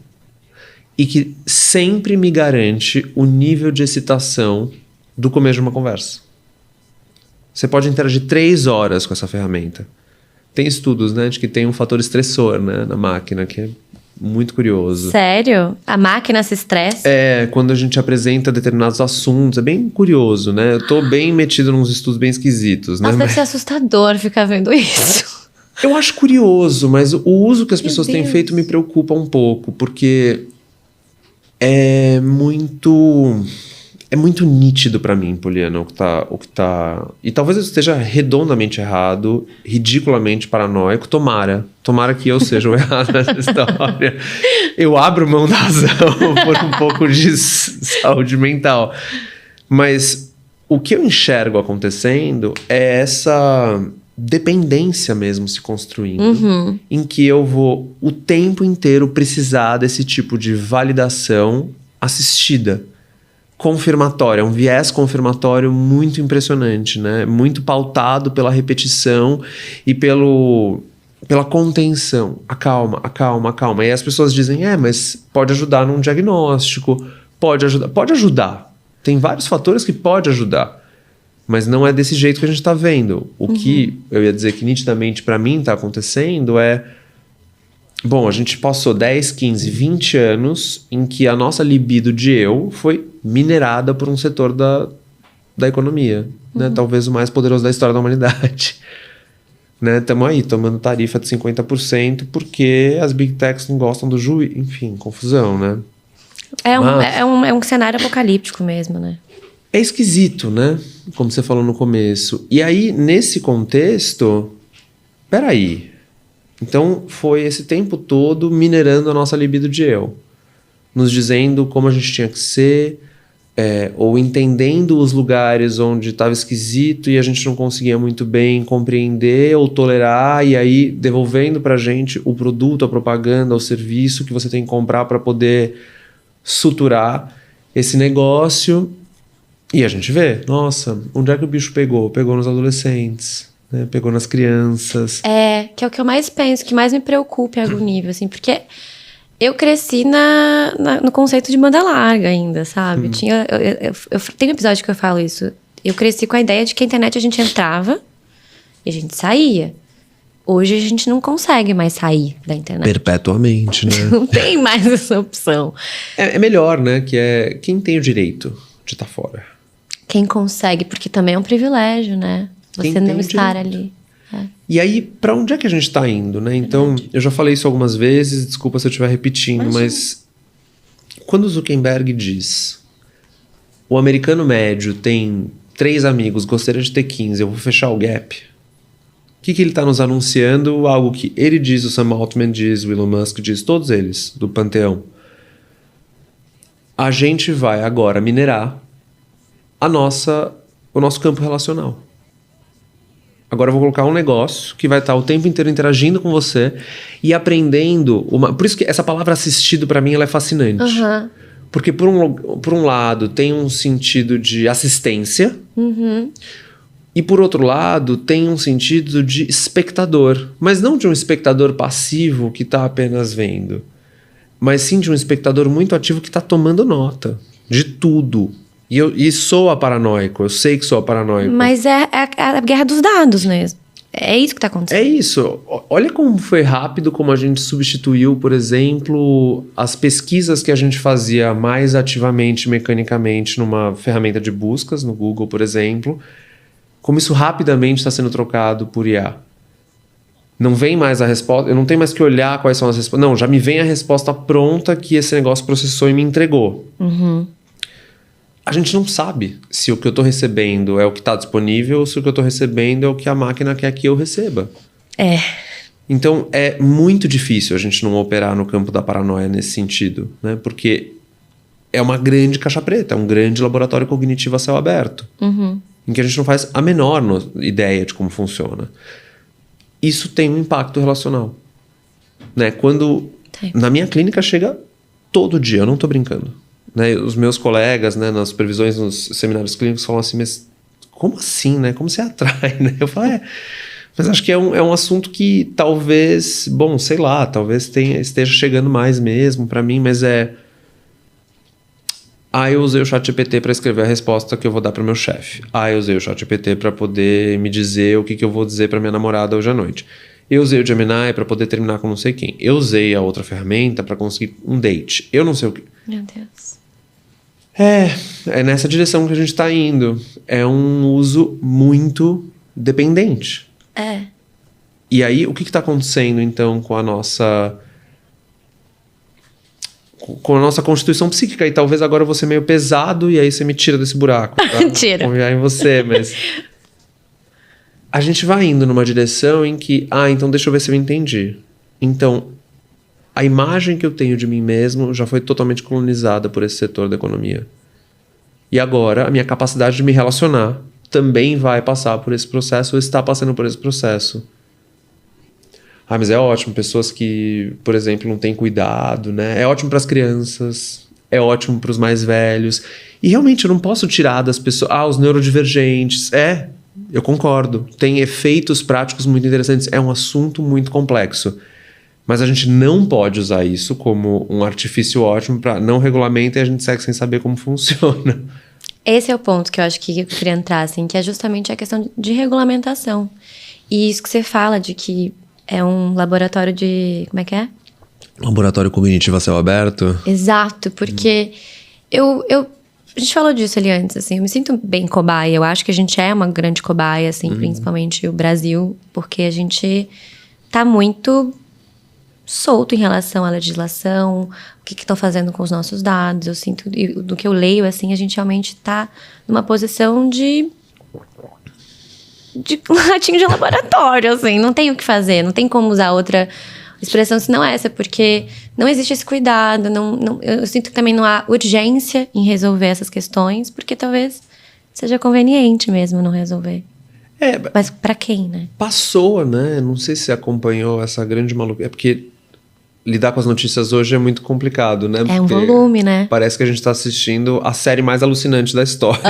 e que sempre me garante o nível de excitação do começo de uma conversa. Você pode interagir 3 horas com essa ferramenta. Tem estudos, né, de que tem um fator estressor, né, na máquina, que é muito curioso. Sério? A máquina se estressa? É, quando a gente apresenta determinados assuntos, é bem curioso, né? Eu tô bem metido nos estudos bem esquisitos, né? Nossa, deve ser assustador ficar vendo isso. Eu acho curioso, mas o uso que as pessoas têm Deus. feito me preocupa um pouco, porque é muito nítido pra mim, Poliana, o que tá... E talvez eu esteja redondamente errado, ridiculamente paranoico. Tomara que eu seja o errado nessa história. Eu abro mão da razão por um pouco de saúde mental. Mas o que eu enxergo acontecendo é essa dependência mesmo se construindo, em que eu vou o tempo inteiro precisar desse tipo de validação assistida, confirmatória, um viés confirmatório muito impressionante, né? Muito pautado pela repetição e pela contenção. Acalma. E aí as pessoas dizem, mas pode ajudar num diagnóstico, pode ajudar. Tem vários fatores que pode ajudar, mas não é desse jeito que a gente está vendo. O que eu ia dizer que nitidamente para mim está acontecendo é... Bom, a gente passou 10, 15, 20 anos em que a nossa libido de eu foi minerada por um setor da economia, né? Talvez o mais poderoso da história da humanidade. Né? Estamos aí tomando tarifa de 50% porque as big techs não gostam do juiz. Enfim, confusão, né? É um cenário apocalíptico mesmo, né? É esquisito, né? Como você falou no começo. E aí, nesse contexto, peraí. Então, foi esse tempo todo minerando a nossa libido de eu. Nos dizendo como a gente tinha que ser, ou entendendo os lugares onde estava esquisito e a gente não conseguia muito bem compreender ou tolerar, e aí devolvendo pra gente o produto, a propaganda, o serviço que você tem que comprar para poder suturar esse negócio. E a gente vê, nossa, onde é que o bicho pegou? Pegou nos adolescentes, né? Pegou nas crianças. Que é o que eu mais penso, que mais me preocupa em algum nível, assim, porque eu cresci no conceito de banda larga ainda, sabe? Eu tem um episódio que eu falo isso. Eu cresci com a ideia de que a internet a gente entrava e a gente saía. Hoje a gente não consegue mais sair da internet. Perpetuamente, né? Não tem mais essa opção. É melhor, né? Que é quem tem o direito de estar fora. Quem consegue, porque também é um privilégio, né? Você não estar ali. E aí, pra onde é que a gente tá indo, né? Então, eu já falei isso algumas vezes, desculpa se eu estiver repetindo, mas quando o Zuckerberg diz o americano médio tem 3 amigos, gostaria de ter 15, eu vou fechar o gap. O que ele está nos anunciando? Algo que ele diz, o Sam Altman diz, o Elon Musk diz, todos eles, do panteão. A gente vai agora minerar o nosso campo relacional. Agora eu vou colocar um negócio que vai estar o tempo inteiro interagindo com você e aprendendo... Por isso que essa palavra assistido, para mim, ela é fascinante. Porque, por um lado, tem um sentido de assistência... E, por outro lado, tem um sentido de espectador. Mas não de um espectador passivo que está apenas vendo. Mas sim de um espectador muito ativo que está tomando nota de tudo. E sou paranoico. Eu sei que sou paranoico. Mas é a guerra dos dados mesmo. É isso que está acontecendo. É isso. Olha como foi rápido como a gente substituiu, por exemplo, as pesquisas que a gente fazia mais ativamente, mecanicamente, numa ferramenta de buscas, no Google, por exemplo... Como isso rapidamente está sendo trocado por IA. Não vem mais a resposta, eu não tenho mais que olhar quais são as respostas. Não, já me vem a resposta pronta que esse negócio processou e me entregou. A gente não sabe se o que eu estou recebendo é o que está disponível ou se o que eu estou recebendo é o que a máquina quer que eu receba. Então, é muito difícil a gente não operar no campo da paranoia nesse sentido, né? Porque é uma grande caixa preta, é um grande laboratório cognitivo a céu aberto, em que a gente não faz a menor ideia de como funciona. Isso tem um impacto relacional, né? Quando na minha clínica chega todo dia, eu não tô brincando, né? Os meus colegas, né, nas supervisões, nos seminários clínicos falam assim, mas como assim, né? Como você atrai, né? Eu falo, mas acho que é um assunto que talvez, bom, sei lá, talvez esteja chegando mais mesmo para mim, mas eu usei o ChatGPT para escrever a resposta que eu vou dar para o meu chefe. Eu usei o ChatGPT para poder me dizer o que eu vou dizer para minha namorada hoje à noite. Eu usei o Gemini para poder terminar com não sei quem. Eu usei a outra ferramenta para conseguir um date. Eu não sei o que. Meu Deus. É nessa direção que a gente está indo. É um uso muito dependente. E aí, o que está acontecendo, então, com a nossa constituição psíquica? E talvez agora eu vou ser meio pesado e aí você me tira desse buraco. Tá? Tira. Confiar em você, mas... A gente vai indo numa direção em que... então deixa eu ver se eu entendi. Então, a imagem que eu tenho de mim mesmo já foi totalmente colonizada por esse setor da economia. E agora, a minha capacidade de me relacionar também vai passar por esse processo ou está passando por esse processo. Mas é ótimo, pessoas que, por exemplo, não têm cuidado, né? É ótimo para as crianças, é ótimo para os mais velhos. E realmente eu não posso tirar das pessoas... os neurodivergentes. Eu concordo. Tem efeitos práticos muito interessantes. É um assunto muito complexo. Mas a gente não pode usar isso como um artifício ótimo para não regulamento e a gente segue sem saber como funciona. Esse é o ponto que eu acho que eu queria entrar, assim, que é justamente a questão de regulamentação. E isso que você fala de que é um laboratório de... Como é que é? Laboratório cognitivo a céu aberto. Exato, porque a gente falou disso ali antes, assim, eu me sinto bem cobaia. Eu acho que a gente é uma grande cobaia, assim, principalmente o Brasil, porque a gente tá muito solto em relação à legislação, o que estão fazendo com os nossos dados. Eu sinto, do que eu leio, assim, a gente realmente tá numa posição de ratinho de laboratório, assim, não tem o que fazer, não tem como usar outra expressão senão essa, porque não existe esse cuidado, eu sinto que também não há urgência em resolver essas questões, porque talvez seja conveniente mesmo não resolver. Mas pra quem, né? Passou, né? Não sei se você acompanhou essa grande maluca. É porque lidar com as notícias hoje é muito complicado, né? É um volume, né? Parece que a gente tá assistindo a série mais alucinante da história.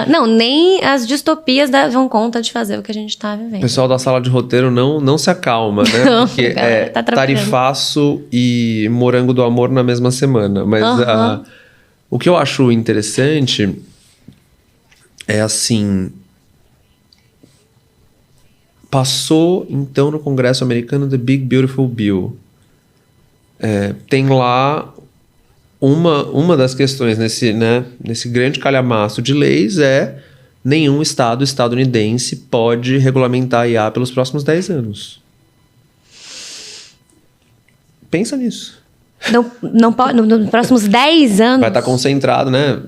Não, nem as distopias dão conta de fazer o que a gente tá vivendo. O pessoal da sala de roteiro não se acalma, né? Não, porque tá tarifaço e morango do amor na mesma semana. Mas o que eu acho interessante é assim... Passou, então, no Congresso americano The Big Beautiful Bill. Tem lá uma das questões nesse grande calhamaço de leis nenhum estado estadunidense pode regulamentar a IA pelos próximos 10 anos. Pensa nisso. Não pode, nos próximos 10 anos... Vai estar concentrado, né,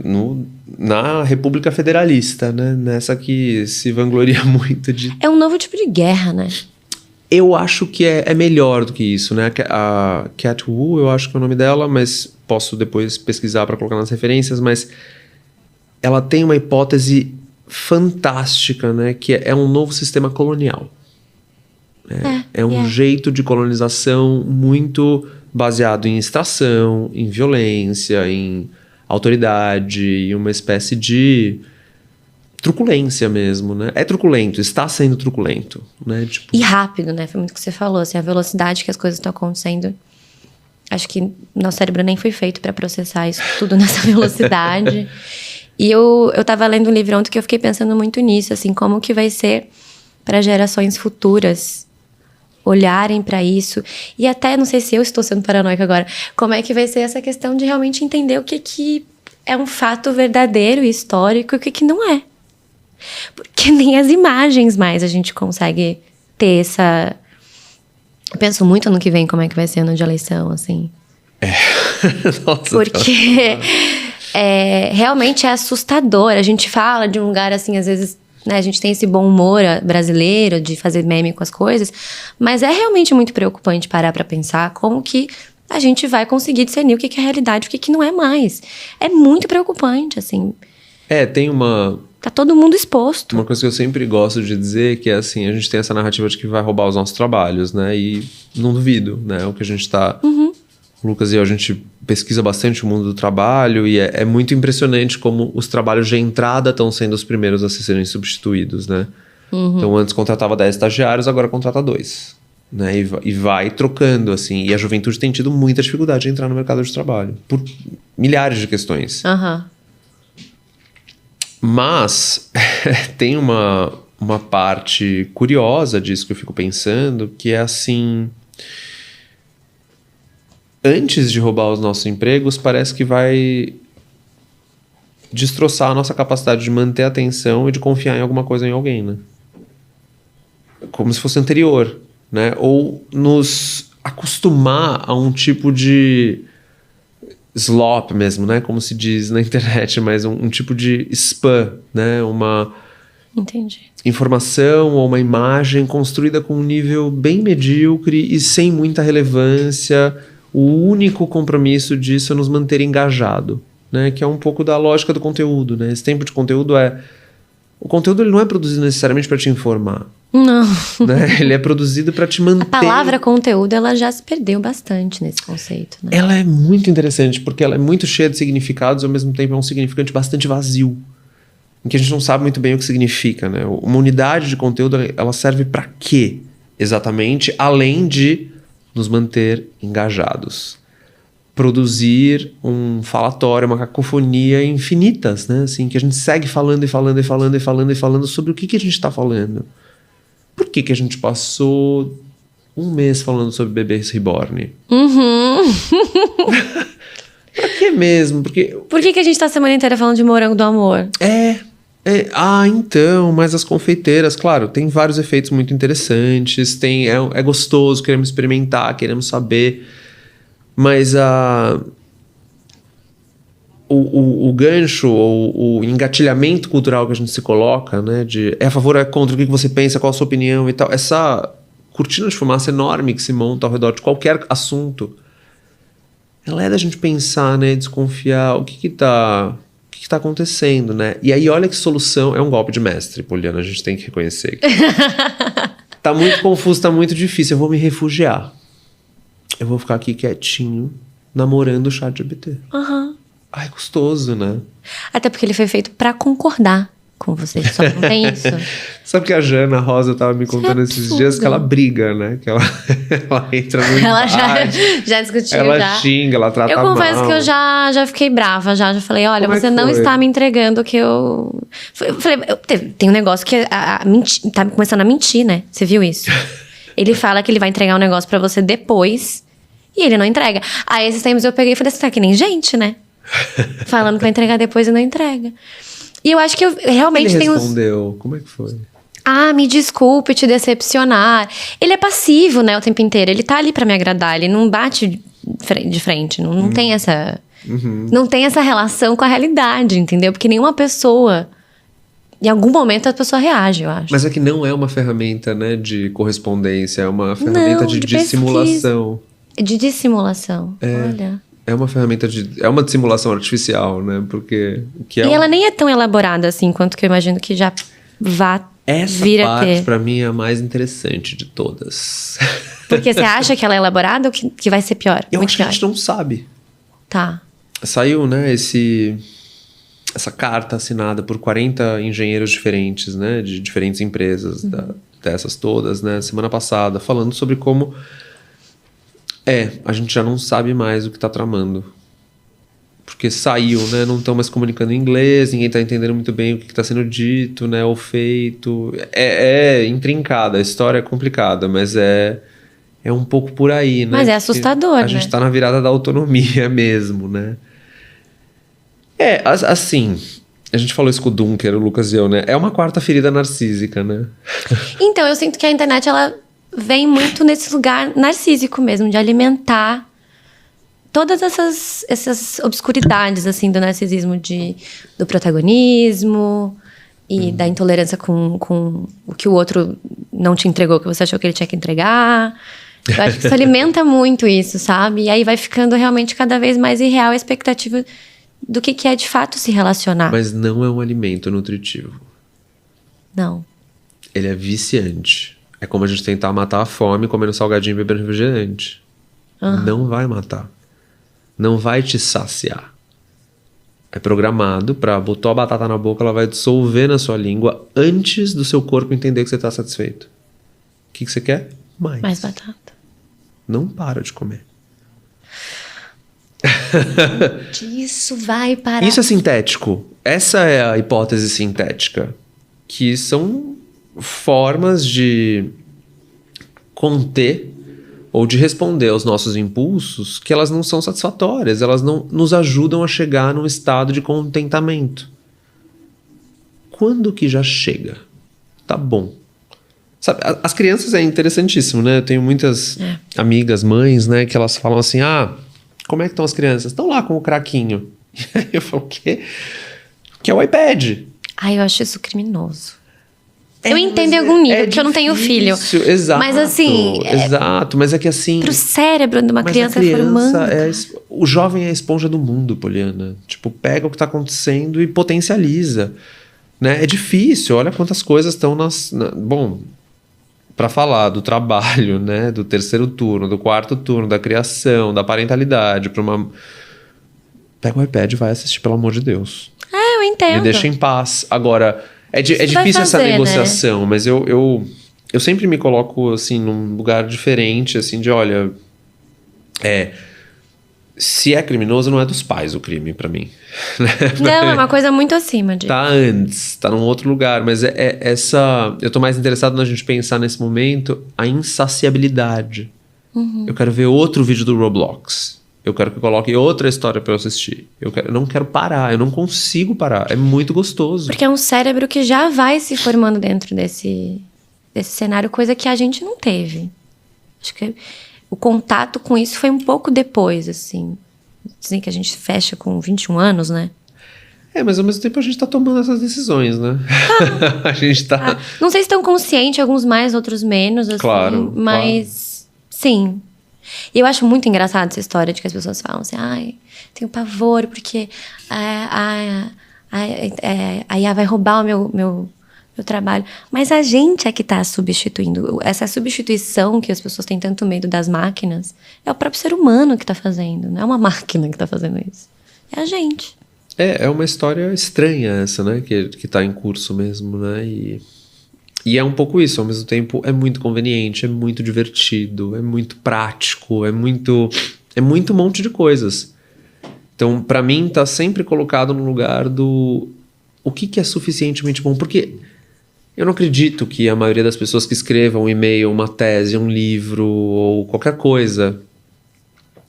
na República Federalista, né, nessa que se vangloria muito de... É um novo tipo de guerra, né? Eu acho que é melhor do que isso, né? A Cat Wu, eu acho que é o nome dela, mas posso depois pesquisar para colocar nas referências, mas ela tem uma hipótese fantástica, né? Que é um novo sistema colonial. É um jeito de colonização muito baseado em extração, em violência, em autoridade, em uma espécie de... truculência mesmo, né? É truculento, está sendo truculento, né? Tipo... E rápido, né? Foi muito o que você falou, assim, a velocidade que as coisas estão acontecendo. Acho que nosso cérebro nem foi feito para processar isso tudo nessa velocidade. E eu tava lendo um livro ontem que eu fiquei pensando muito nisso, assim, como que vai ser para gerações futuras olharem para isso. E até, não sei se eu estou sendo paranoica agora, como é que vai ser essa questão de realmente entender o que é um fato verdadeiro e histórico e o que não é. Porque nem as imagens mais a gente consegue ter essa... Eu penso muito ano que vem como é que vai ser ano de eleição, assim. Nossa, porque realmente é assustador. A gente fala de um lugar, assim, às vezes né? A gente tem esse bom humor brasileiro de fazer meme com as coisas, mas é realmente muito preocupante parar pra pensar como que a gente vai conseguir discernir o que é realidade e o que não é mais. É muito preocupante, assim. Tem uma... Tá todo mundo exposto. Uma coisa que eu sempre gosto de dizer que é assim, a gente tem essa narrativa de que vai roubar os nossos trabalhos, né? E não duvido, né? O que a gente tá... O Lucas e eu, a gente pesquisa bastante o mundo do trabalho e é muito impressionante como os trabalhos de entrada estão sendo os primeiros a serem substituídos, né? Então, antes contratava 10 estagiários, agora contrata 2. Né? E vai trocando, assim. E a juventude tem tido muita dificuldade de entrar no mercado de trabalho. Por milhares de questões. Mas tem uma parte curiosa disso que eu fico pensando, que é assim... Antes de roubar os nossos empregos, parece que vai destroçar a nossa capacidade de manter a atenção e de confiar em alguma coisa em alguém, né? Como se fosse anterior, né? Ou nos acostumar a um tipo de slop mesmo, né? Como se diz na internet, mas um tipo de spam, né? Uma informação ou uma imagem construída com um nível bem medíocre e sem muita relevância. O único compromisso disso é nos manter engajado, né? Que é um pouco da lógica do conteúdo, né? Esse tempo de conteúdo o conteúdo ele não é produzido necessariamente para te informar. Não. Né? Ele é produzido para te manter... A palavra conteúdo, ela já se perdeu bastante nesse conceito, né? Ela é muito interessante, porque ela é muito cheia de significados e ao mesmo tempo é um significante bastante vazio. Em que a gente não sabe muito bem o que significa, né? Uma unidade de conteúdo, ela serve para quê? Exatamente, além de nos manter engajados. Produzir um falatório, uma cacofonia infinitas, né? Assim, que a gente segue falando e falando e falando e falando e falando sobre o que a gente está falando. Por que a gente passou um mês falando sobre bebês reborn? Pra que mesmo? Por que a gente tá a semana inteira falando de morango do amor? Então, mas as confeiteiras, claro, tem vários efeitos muito interessantes, é gostoso, queremos experimentar, queremos saber, mas o gancho, ou o engatilhamento cultural que a gente se coloca, né, de é a favor ou é contra, o que você pensa, qual a sua opinião e tal, essa cortina de fumaça enorme que se monta ao redor de qualquer assunto, ela é da gente pensar, né, desconfiar, o que tá acontecendo, né? E aí olha que solução, é um golpe de mestre, Poliana, a gente tem que reconhecer. Tá muito confuso, tá muito difícil, eu vou me refugiar. Eu vou ficar aqui quietinho, namorando o ChatGPT. Ai, gostoso, né? Até porque ele foi feito pra concordar com você, só não tem isso. Sabe que a Jana Rosa tava me contando esses dias que ela briga, né? Que ela entra no ela já discutiu, ela xinga, ela trata mal. Eu confesso que eu já fiquei brava, já falei, olha, você não está me entregando o que eu... Falei, tem um negócio que tá começando a mentir, né? Você viu isso? Ele fala que ele vai entregar um negócio pra você depois e ele não entrega. Aí esses tempos eu peguei e falei, você tá que nem gente, né? Falando que vai entregar depois e não entrega. E eu acho que eu realmente tenho... Ele respondeu, como é que foi? Me desculpe te decepcionar. Ele é passivo, né, o tempo inteiro. Ele tá ali pra me agradar, ele não bate de frente. Não tem essa... Não tem essa relação com a realidade, entendeu? Porque nenhuma pessoa... Em algum momento a pessoa reage, eu acho. Mas é que não é uma ferramenta, né, de correspondência. É uma ferramenta de dissimulação. De dissimulação, olha... É uma ferramenta é uma dissimulação artificial, né? Porque o que é... E ela nem é tão elaborada assim, quanto que eu imagino que já vá vir a ter. Essa parte, pra mim, é a mais interessante de todas. Porque você acha que ela é elaborada ou que vai ser pior? Eu acho que a gente não sabe. Tá. Saiu, né, essa carta assinada por 40 engenheiros diferentes, né? De diferentes empresas, dessas todas, né? Semana passada, falando sobre como... a gente já não sabe mais o que tá tramando. Porque saiu, né? Não estão mais comunicando em inglês, ninguém tá entendendo muito bem o que tá sendo dito, né? Ou feito. É intrincada, a história é complicada, mas é um pouco por aí, né? Mas é assustador, né? A gente tá na virada da autonomia mesmo, né? Assim... A gente falou isso com o Dunker, o Lucas e eu, né? É uma quarta ferida narcísica, né? Então, eu sinto que a internet, ela... vem muito nesse lugar narcísico mesmo, de alimentar todas essas obscuridades, assim, do narcisismo, do protagonismo, E da intolerância com o que o outro não te entregou, que você achou que ele tinha que entregar. Eu acho que isso alimenta muito isso, sabe? E aí vai ficando realmente cada vez mais irreal a expectativa do que é de fato se relacionar. Mas não é um alimento nutritivo. Não. Ele é viciante. É como a gente tentar matar a fome comendo salgadinho e bebendo refrigerante. Não vai matar. Não vai te saciar. É programado pra botou a batata na boca, ela vai dissolver na sua língua antes do seu corpo entender que você tá satisfeito. O que você quer? Mais batata. Não para de comer. Isso vai parar. Isso é sintético. Essa é a hipótese sintética. Que são formas de conter ou de responder aos nossos impulsos que elas não são satisfatórias, elas não nos ajudam a chegar num estado de contentamento. Quando que já chega? Tá bom. Sabe, as crianças é interessantíssimo, né? Eu tenho muitas amigas, mães, né, que elas falam assim, como é que estão as crianças? Estão lá com o craquinho. E aí eu falo, o quê? Que é o iPad. Eu acho isso criminoso. Eu entendo em algum nível, porque eu não tenho filho. Exato. Mas assim... Exato, mas é que assim... Pro cérebro de uma criança formando... O jovem é a esponja do mundo, Poliana. Tipo, pega o que tá acontecendo e potencializa. Né? É difícil, olha quantas coisas estão bom, para falar do trabalho, né? Do terceiro turno, do quarto turno, da criação, da parentalidade, pega o iPad e vai assistir, pelo amor de Deus. Eu entendo. Me deixa em paz. Agora... É difícil essa negociação, né? Mas eu sempre me coloco, assim, num lugar diferente, assim, de, olha... Se é criminoso, não é dos pais o crime, pra mim. Não, é uma coisa muito acima de... Tá antes, tá num outro lugar, mas eu tô mais interessado na gente pensar nesse momento a insaciabilidade. Eu quero ver outro vídeo do Roblox. Eu quero que coloque outra história pra eu assistir. Eu não quero parar, eu não consigo parar. É muito gostoso. Porque é um cérebro que já vai se formando dentro desse cenário, coisa que a gente não teve. Acho que o contato com isso foi um pouco depois, assim. Dizem que a gente fecha com 21 anos, né? Mas ao mesmo tempo a gente tá tomando essas decisões, né? A gente tá... Não sei se estão conscientes, alguns mais, outros menos, assim. Claro, mas, sim... E eu acho muito engraçado essa história de que as pessoas falam assim, tenho pavor porque a IA vai roubar o meu trabalho. Mas a gente é que está substituindo. Essa substituição que as pessoas têm tanto medo das máquinas é o próprio ser humano que está fazendo. Não é uma máquina que está fazendo isso. É a gente. É uma história estranha essa, né? Que tá em curso mesmo, né? E é um pouco isso, ao mesmo tempo é muito conveniente, é muito divertido, é muito prático, é muito um monte de coisas. Então, pra mim, tá sempre colocado no lugar do o que é suficientemente bom. Porque eu não acredito que a maioria das pessoas que escrevam um e-mail, uma tese, um livro ou qualquer coisa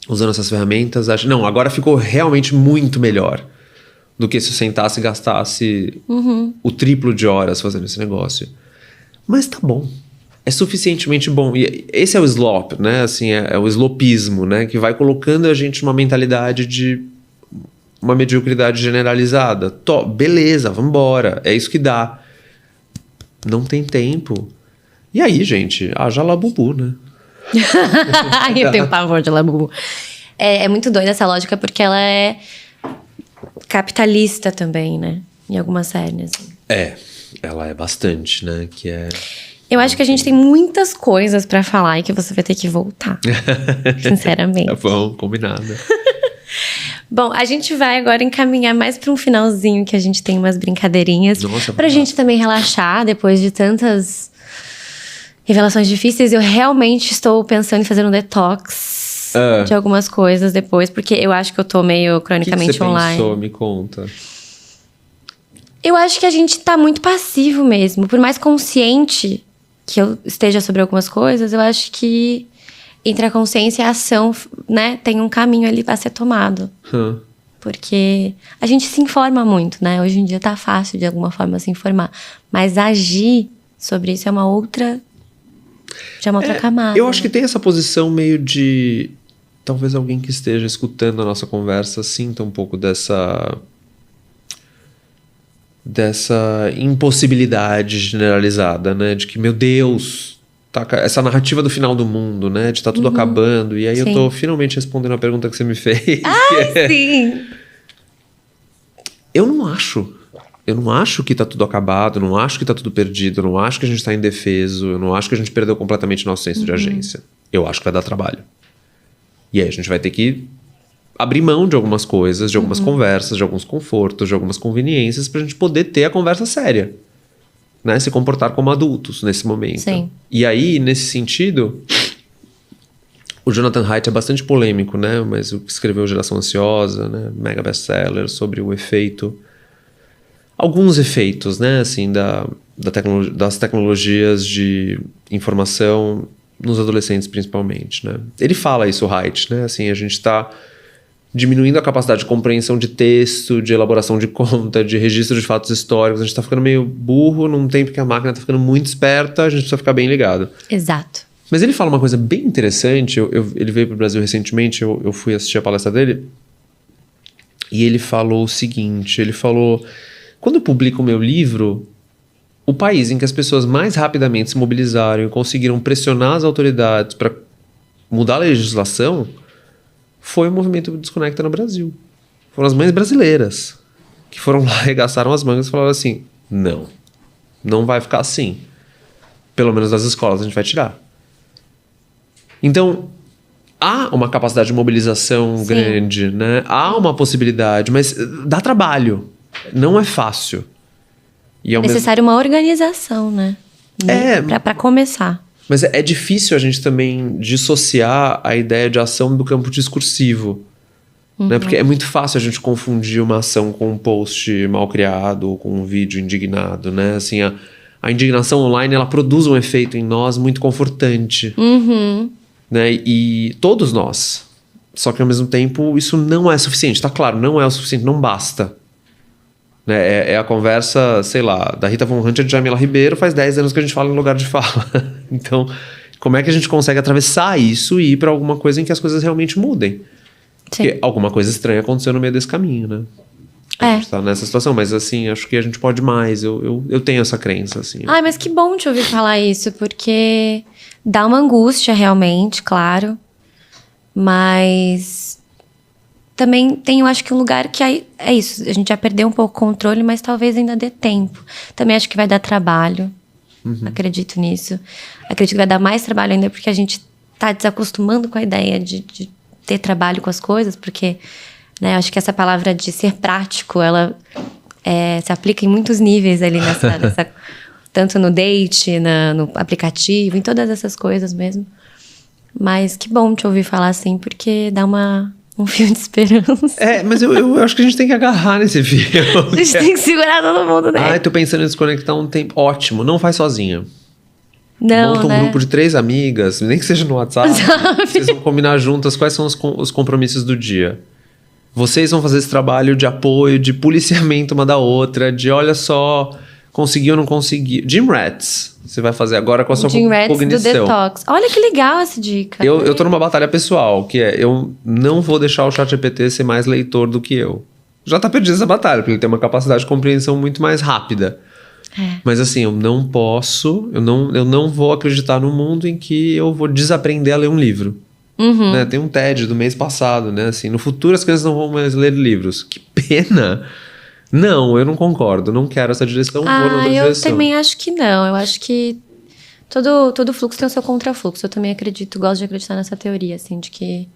usando essas ferramentas, acham, não, agora ficou realmente muito melhor do que se eu sentasse e gastasse o triplo de horas fazendo esse negócio. Mas tá bom. É suficientemente bom. E esse é o slop, né? Assim, é o slopismo, né? Que vai colocando a gente numa mentalidade de uma mediocridade generalizada. Beleza, vambora. É isso que dá. Não tem tempo. E aí, gente, haja Labubu, né? Eu tenho pavor de Labubu. É muito doida essa lógica, porque ela é capitalista também, né? Em algumas séries. Ela é bastante, né? Eu acho que a gente tem muitas coisas pra falar e que você vai ter que voltar. Sinceramente. Tá bom, combinado. Bom, a gente vai agora encaminhar mais pra um finalzinho, que a gente tem umas brincadeirinhas. Nossa, pra gente também relaxar depois de tantas revelações difíceis. Eu realmente estou pensando em fazer um detox de algumas coisas depois, porque eu acho que eu tô meio cronicamente que você online. Pensou? Me conta. Eu acho que a gente tá muito passivo mesmo. Por mais consciente que eu esteja sobre algumas coisas, eu acho que entre a consciência e a ação, né, tem um caminho ali pra ser tomado. Porque a gente se informa muito, né? Hoje em dia tá fácil de alguma forma se informar. Mas agir sobre isso é uma outra... Já é uma outra camada. Eu acho que tem essa posição meio de... Talvez alguém que esteja escutando a nossa conversa sinta um pouco dessa... dessa impossibilidade generalizada, né? De que, meu Deus, essa narrativa do final do mundo, né? De tá tudo acabando. E aí eu tô finalmente respondendo a pergunta que você me fez. Sim! Eu não acho que tá tudo acabado, eu não acho que tá tudo perdido, eu não acho que a gente tá indefeso, eu não acho que a gente perdeu completamente nosso senso de agência. Eu acho que vai dar trabalho. E aí a gente vai ter que abrir mão de algumas coisas, de algumas conversas, de alguns confortos, de algumas conveniências pra gente poder ter a conversa séria. Né? Se comportar como adultos nesse momento. Sim. E aí, nesse sentido, o Jonathan Haidt é bastante polêmico, né? Mas o que escreveu Geração Ansiosa, né? Mega best-seller sobre o efeito... Alguns efeitos, né? Assim, das tecnologias de informação nos adolescentes, principalmente, né? Ele fala isso, o Haidt, né? Assim, a gente está diminuindo a capacidade de compreensão de texto, de elaboração de conta, de registro de fatos históricos. A gente está ficando meio burro num tempo que a máquina está ficando muito esperta, a gente precisa ficar bem ligado. Exato. Mas ele fala uma coisa bem interessante. Ele veio para o Brasil recentemente, eu fui assistir a palestra dele, e ele falou o seguinte, ele falou... Quando eu publico o meu livro, o país em que as pessoas mais rapidamente se mobilizaram e conseguiram pressionar as autoridades para mudar a legislação foi o movimento Desconecta no Brasil. Foram as mães brasileiras que foram lá, arregaçaram as mangas e falaram assim, não vai ficar assim. Pelo menos das escolas a gente vai tirar. Então, há uma capacidade de mobilização grande, né? Há uma possibilidade, mas dá trabalho. Não é fácil. E é necessário uma organização, né? Para começar. Mas é difícil a gente também dissociar a ideia de ação do campo discursivo. Né? Porque é muito fácil a gente confundir uma ação com um post mal criado ou com um vídeo indignado, né? Assim, a indignação online, ela produz um efeito em nós muito confortante. Né? E todos nós. Só que ao mesmo tempo isso não é suficiente. Tá claro, não é o suficiente, não basta. Né? É a conversa, sei lá, da Rita Von Hunt e de Jamila Ribeiro, faz 10 anos que a gente fala em lugar de fala. Então, como é que a gente consegue atravessar isso e ir para alguma coisa em que as coisas realmente mudem? Sim. Porque alguma coisa estranha aconteceu no meio desse caminho, né? A gente tá nessa situação, mas assim, acho que a gente pode mais. Eu tenho essa crença, assim. Ai, mas que bom te ouvir falar isso, porque dá uma angústia realmente, claro. Mas... também tem, eu acho que um lugar que é isso. A gente já perdeu um pouco o controle, mas talvez ainda dê tempo. Também acho que vai dar trabalho. Acredito nisso. Acredito que vai dar mais trabalho ainda, porque a gente tá desacostumando com a ideia de ter trabalho com as coisas, porque, né, eu acho que essa palavra de ser prático, ela se aplica em muitos níveis ali nessa tanto no date, no aplicativo, em todas essas coisas mesmo. Mas que bom te ouvir falar assim, porque dá um fio de esperança. Mas eu acho que a gente tem que agarrar nesse fio. A gente tem que segurar todo mundo, né? Tô pensando em desconectar um tempo. Ótimo, não faz sozinha. Não, monta um grupo de 3 amigas, nem que seja no WhatsApp. Vocês vão combinar juntas quais são os compromissos do dia. Vocês vão fazer esse trabalho de apoio, de policiamento uma da outra, de olha só, conseguiu ou não conseguiu. Gym Rats, você vai fazer agora com a sua Gym Rats cognição. do Detox. Olha que legal essa dica. Eu tô numa batalha pessoal, que eu não vou deixar o ChatGPT ser mais leitor do que eu. Já tá perdida essa batalha, porque ele tem uma capacidade de compreensão muito mais rápida. Mas assim, eu não posso, eu não vou acreditar no mundo em que eu vou desaprender a ler um livro. Né? Tem um TED do mês passado, né? Assim, no futuro as crianças não vão mais ler livros. Que pena! Não, eu não concordo, não quero essa direção, vou na outra direção. Eu também acho que não, eu acho que todo fluxo tem o seu contrafluxo. Eu também gosto de acreditar nessa teoria, assim, de que...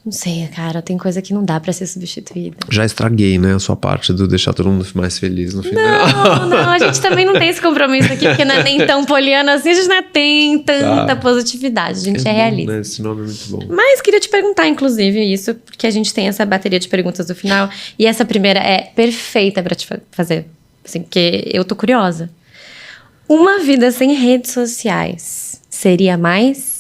Não sei, cara, tem coisa que não dá pra ser substituída. Já estraguei, né, a sua parte do deixar todo mundo mais feliz no final. Não, a gente também não tem esse compromisso aqui, porque não é nem tão poliana assim, a gente não tem tanta positividade, a gente é realista. Né? Esse nome é muito bom. Mas queria te perguntar, inclusive, isso, porque a gente tem essa bateria de perguntas do final, e essa primeira é perfeita pra te fazer, assim, porque eu tô curiosa. Uma vida sem redes sociais seria mais...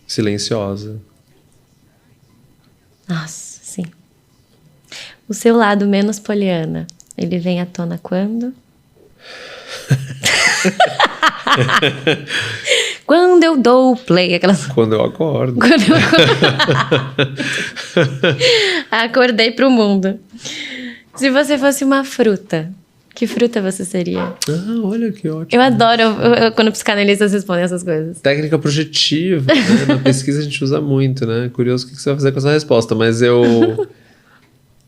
silenciosa. Nossa, sim. O seu lado menos poliana, ele vem à tona quando? Quando eu dou play, aquelas... Quando eu acordo. Quando eu acordei pro mundo. Se você fosse uma fruta, que fruta você seria? Ah, olha que ótimo. Eu adoro quando psicanalistas respondem essas coisas. Técnica projetiva, né? Na pesquisa a gente usa muito, né? Curioso o que você vai fazer com essa resposta, mas eu...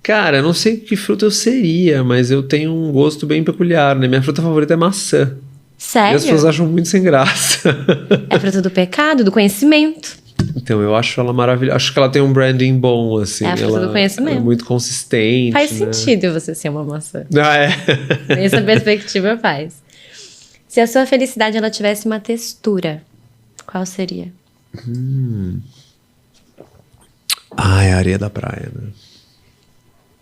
Cara, eu não sei que fruta eu seria, mas eu tenho um gosto bem peculiar, né? Minha fruta favorita é maçã. Sério? E as pessoas acham muito sem graça. É fruta do pecado, do conhecimento. Então, eu acho ela maravilhosa. Acho que ela tem um branding bom, assim. É a fruta do conhecimento. Ela é muito consistente, Faz né? sentido você ser uma maçã. Ah, é? Nessa perspectiva faz. Se a sua felicidade ela tivesse uma textura, qual seria? Ah, é a areia da praia, né?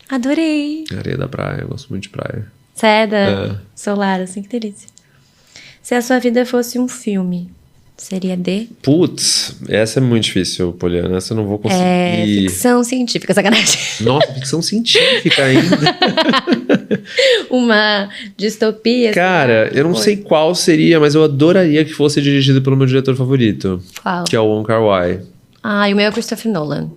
Adorei. Areia da praia, eu gosto muito de praia. Seda solar, assim, que delícia. Se a sua vida fosse um filme, seria de... Putz, essa é muito difícil, Poliana. Essa eu não vou conseguir. É, ficção científica, sacanagem. Nossa, ficção científica ainda. Uma distopia. Cara, eu não sei qual seria, mas eu adoraria que fosse dirigido pelo meu diretor favorito. Qual? Que é o Wong Kar-wai. Ah, e o meu é o Christopher Nolan.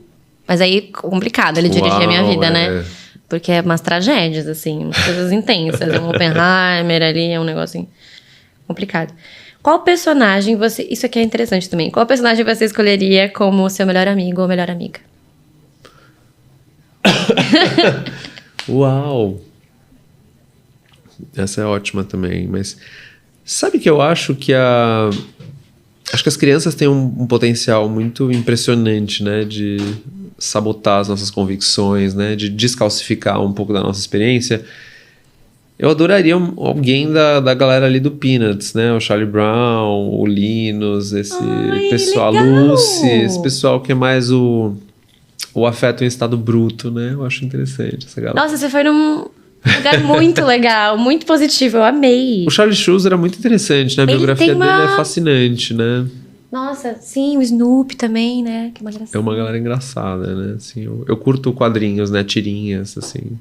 Mas aí, complicado ele dirigir a minha vida, né? Porque é umas tragédias, assim, umas coisas intensas. Um Oppenheimer ali, é um negocinho complicado. Qual personagem você... Isso aqui é interessante também. Qual personagem você escolheria como seu melhor amigo ou melhor amiga? Uau! Essa é ótima também, mas... Sabe que eu acho que Acho que as crianças têm um potencial muito impressionante, né? De sabotar as nossas convicções, né? De descalcificar um pouco da nossa experiência. Eu adoraria alguém da galera ali do Peanuts, né? O Charlie Brown, o Linus, esse pessoal, a Lucy, esse pessoal que é mais o afeto em estado bruto, né? Eu acho interessante essa galera. Nossa, você foi num lugar muito legal, muito positivo, eu amei. O Charlie Schuster era muito interessante, né? A biografia dele é fascinante, né? Nossa, sim, o Snoopy também, né? Que é uma graça. É uma galera engraçada, né? Assim, eu curto quadrinhos, né? Tirinhas, assim.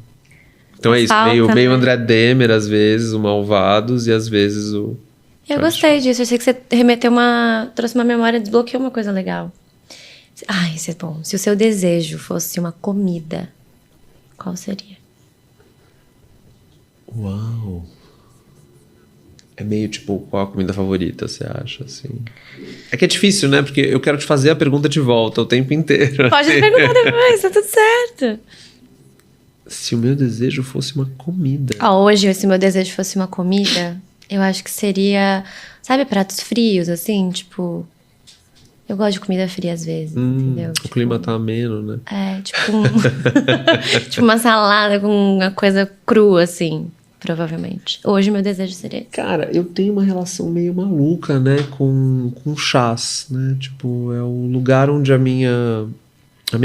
Então é isso, meio André Demer, às vezes, o Malvados, e às vezes o... Eu gostei disso, eu sei que você trouxe uma memória, desbloqueou uma coisa legal. Ai, isso é bom. Se o seu desejo fosse uma comida, qual seria? Uau! É meio tipo, qual a comida favorita, você acha, assim? É que é difícil, né? Porque eu quero te fazer a pergunta de volta o tempo inteiro. Pode perguntar depois, tá tudo certo. Se o meu desejo fosse uma comida... Hoje, se o meu desejo fosse uma comida, eu acho que seria... Sabe, pratos frios, assim? Tipo... Eu gosto de comida fria às vezes, entendeu? O clima tá ameno, né? É, tipo tipo uma salada com uma coisa crua, assim, provavelmente. Hoje meu desejo seria esse. Cara, eu tenho uma relação meio maluca, né, com chás, né? Tipo, é o lugar onde a minha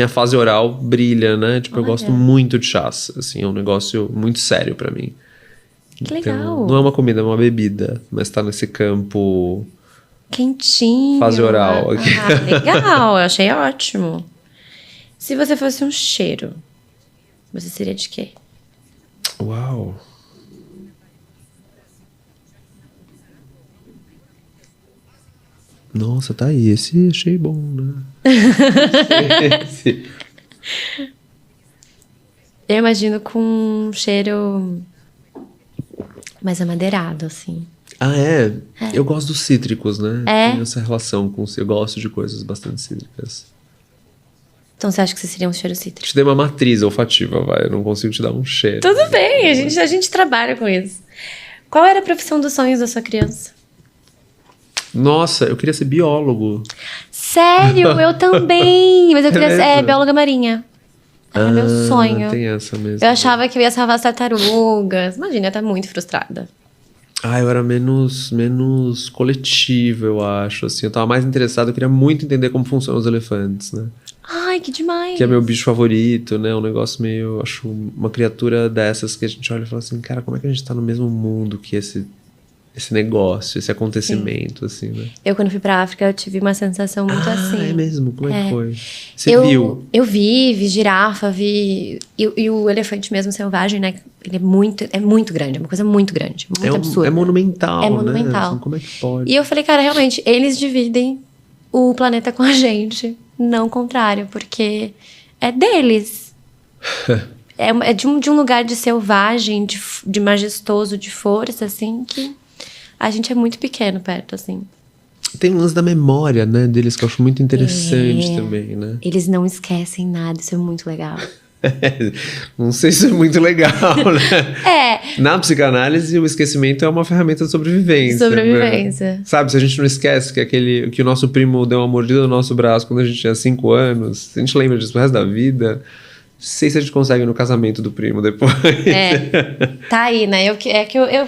fase oral brilha, né? Tipo, eu gosto muito de chás, assim, é um negócio muito sério pra mim. Que então, legal. Não é uma comida, é uma bebida, mas tá nesse campo... Quentinho. Fase oral. Legal, eu achei ótimo. Se você fosse um cheiro, você seria de quê? Uau! Nossa, tá aí. Esse achei bom, né? Esse. Eu imagino com um cheiro mais amadeirado, assim. Ah, é? Eu gosto dos cítricos, né? É? Tenho essa relação com... Eu gosto de coisas bastante cítricas. Então você acha que você seria um cheiro cítrico? Te dei uma matriz olfativa, vai. Eu não consigo te dar um cheiro. Tudo bem, a gente trabalha com isso. Qual era a profissão dos sonhos da sua criança? Nossa, eu queria ser biólogo. Sério? Eu também! Mas eu queria ser bióloga marinha. Era meu sonho. Tem essa mesmo. Eu achava que eu ia salvar as tartarugas. Imagina, eu ia estar muito frustrada. Eu era menos coletivo, eu acho, assim. Eu tava mais interessado, eu queria muito entender como funcionam os elefantes, né? Ai, que demais! Que é meu bicho favorito, né? Um negócio meio... Acho uma criatura dessas que a gente olha e fala assim... Cara, como é que a gente tá no mesmo mundo que esse esse negócio, esse acontecimento, assim, né? Eu, quando fui pra África, eu tive uma sensação muito assim. É mesmo? Como é que foi? Você viu? Eu vi girafa, vi... E o elefante mesmo selvagem, né? Ele é muito grande, é uma coisa muito grande, muito absurda. É monumental, É né? monumental. Assim, como é que pode? E eu falei, cara, realmente, eles dividem o planeta com a gente, não o contrário, porque é deles. É de um lugar de selvagem, de majestoso, de força, assim, que a gente é muito pequeno perto, assim. Tem um lance da memória, né, deles que eu acho muito interessante também, né? Eles não esquecem nada, isso é muito legal. Não sei se é muito legal, né? Na psicanálise, o esquecimento é uma ferramenta de sobrevivência. Sobrevivência. Né? Sabe, se a gente não esquece que o nosso primo deu uma mordida no nosso braço quando a gente tinha 5 anos, se a gente lembra disso pro resto da vida, não sei se a gente consegue no casamento do primo depois. Tá aí, né?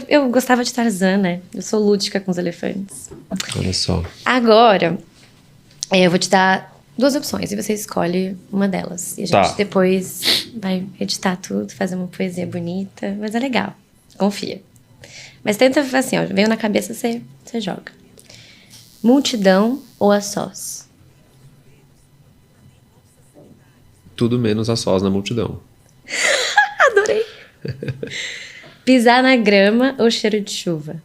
Eu gostava de Tarzan, né? Eu sou lúdica com os elefantes. Olha só. Agora, eu vou te dar 2 opções e você escolhe uma delas. E a gente depois vai editar tudo, fazer uma poesia bonita. Mas é legal. Confia. Mas tenta, assim, ó, veio na cabeça, você joga. Multidão ou a sós? Tudo menos a sós na multidão. Adorei. Pisar na grama ou cheiro de chuva?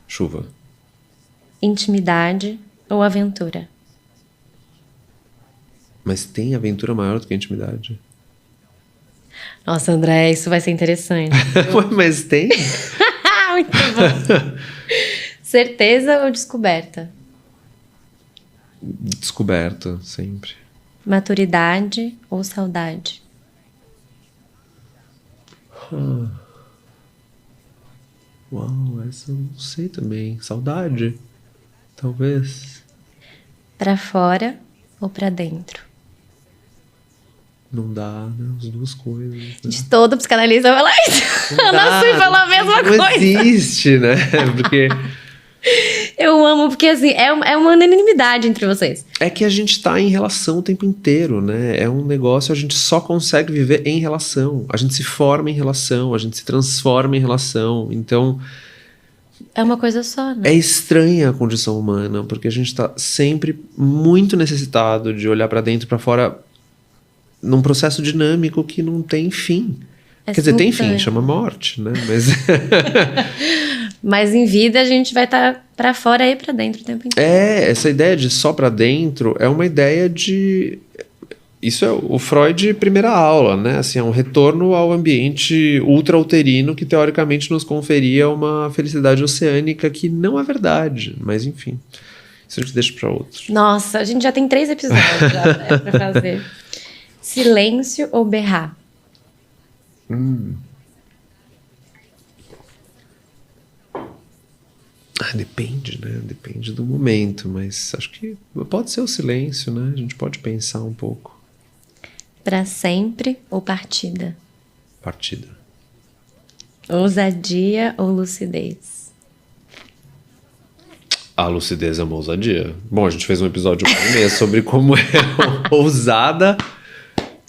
Chuva. Intimidade ou aventura? Mas tem aventura maior do que a intimidade? Nossa, André, isso vai ser interessante. Mas tem? Muito bom. Certeza ou descoberta? Descoberta, sempre. Maturidade ou saudade? Uau, essa eu não sei também. Saudade? Talvez. Pra fora ou pra dentro? Não dá, né? As duas coisas. Né? De todo psicanalista vai falar isso. Ana Sui fala a mesma não coisa. Existe, né? Porque... Eu amo, porque assim, é uma unanimidade entre vocês. É que a gente tá em relação o tempo inteiro, né? É um negócio, a gente só consegue viver em relação. A gente se forma em relação, a gente se transforma em relação. Então... É uma coisa só, né? É estranha a condição humana, porque a gente tá sempre muito necessitado de olhar pra dentro e pra fora num processo dinâmico que não tem fim. Quer dizer, tem fim, chama morte, né? Mas... Mas em vida a gente vai estar pra fora e pra dentro o tempo inteiro. Essa ideia de só pra dentro é uma ideia de... Isso é o Freud primeira aula, né? Assim, é um retorno ao ambiente ultra-uterino que teoricamente nos conferia uma felicidade oceânica que não é verdade. Mas enfim, isso a gente deixa pra outro. Nossa, a gente já tem 3 episódios já, né, pra fazer. Silêncio ou berrar? Depende, né? Depende do momento, mas acho que pode ser o silêncio, né? A gente pode pensar um pouco. Pra sempre ou partida? Partida. Ousadia ou lucidez? A lucidez é uma ousadia. Bom, a gente fez um episódio sobre como é ousada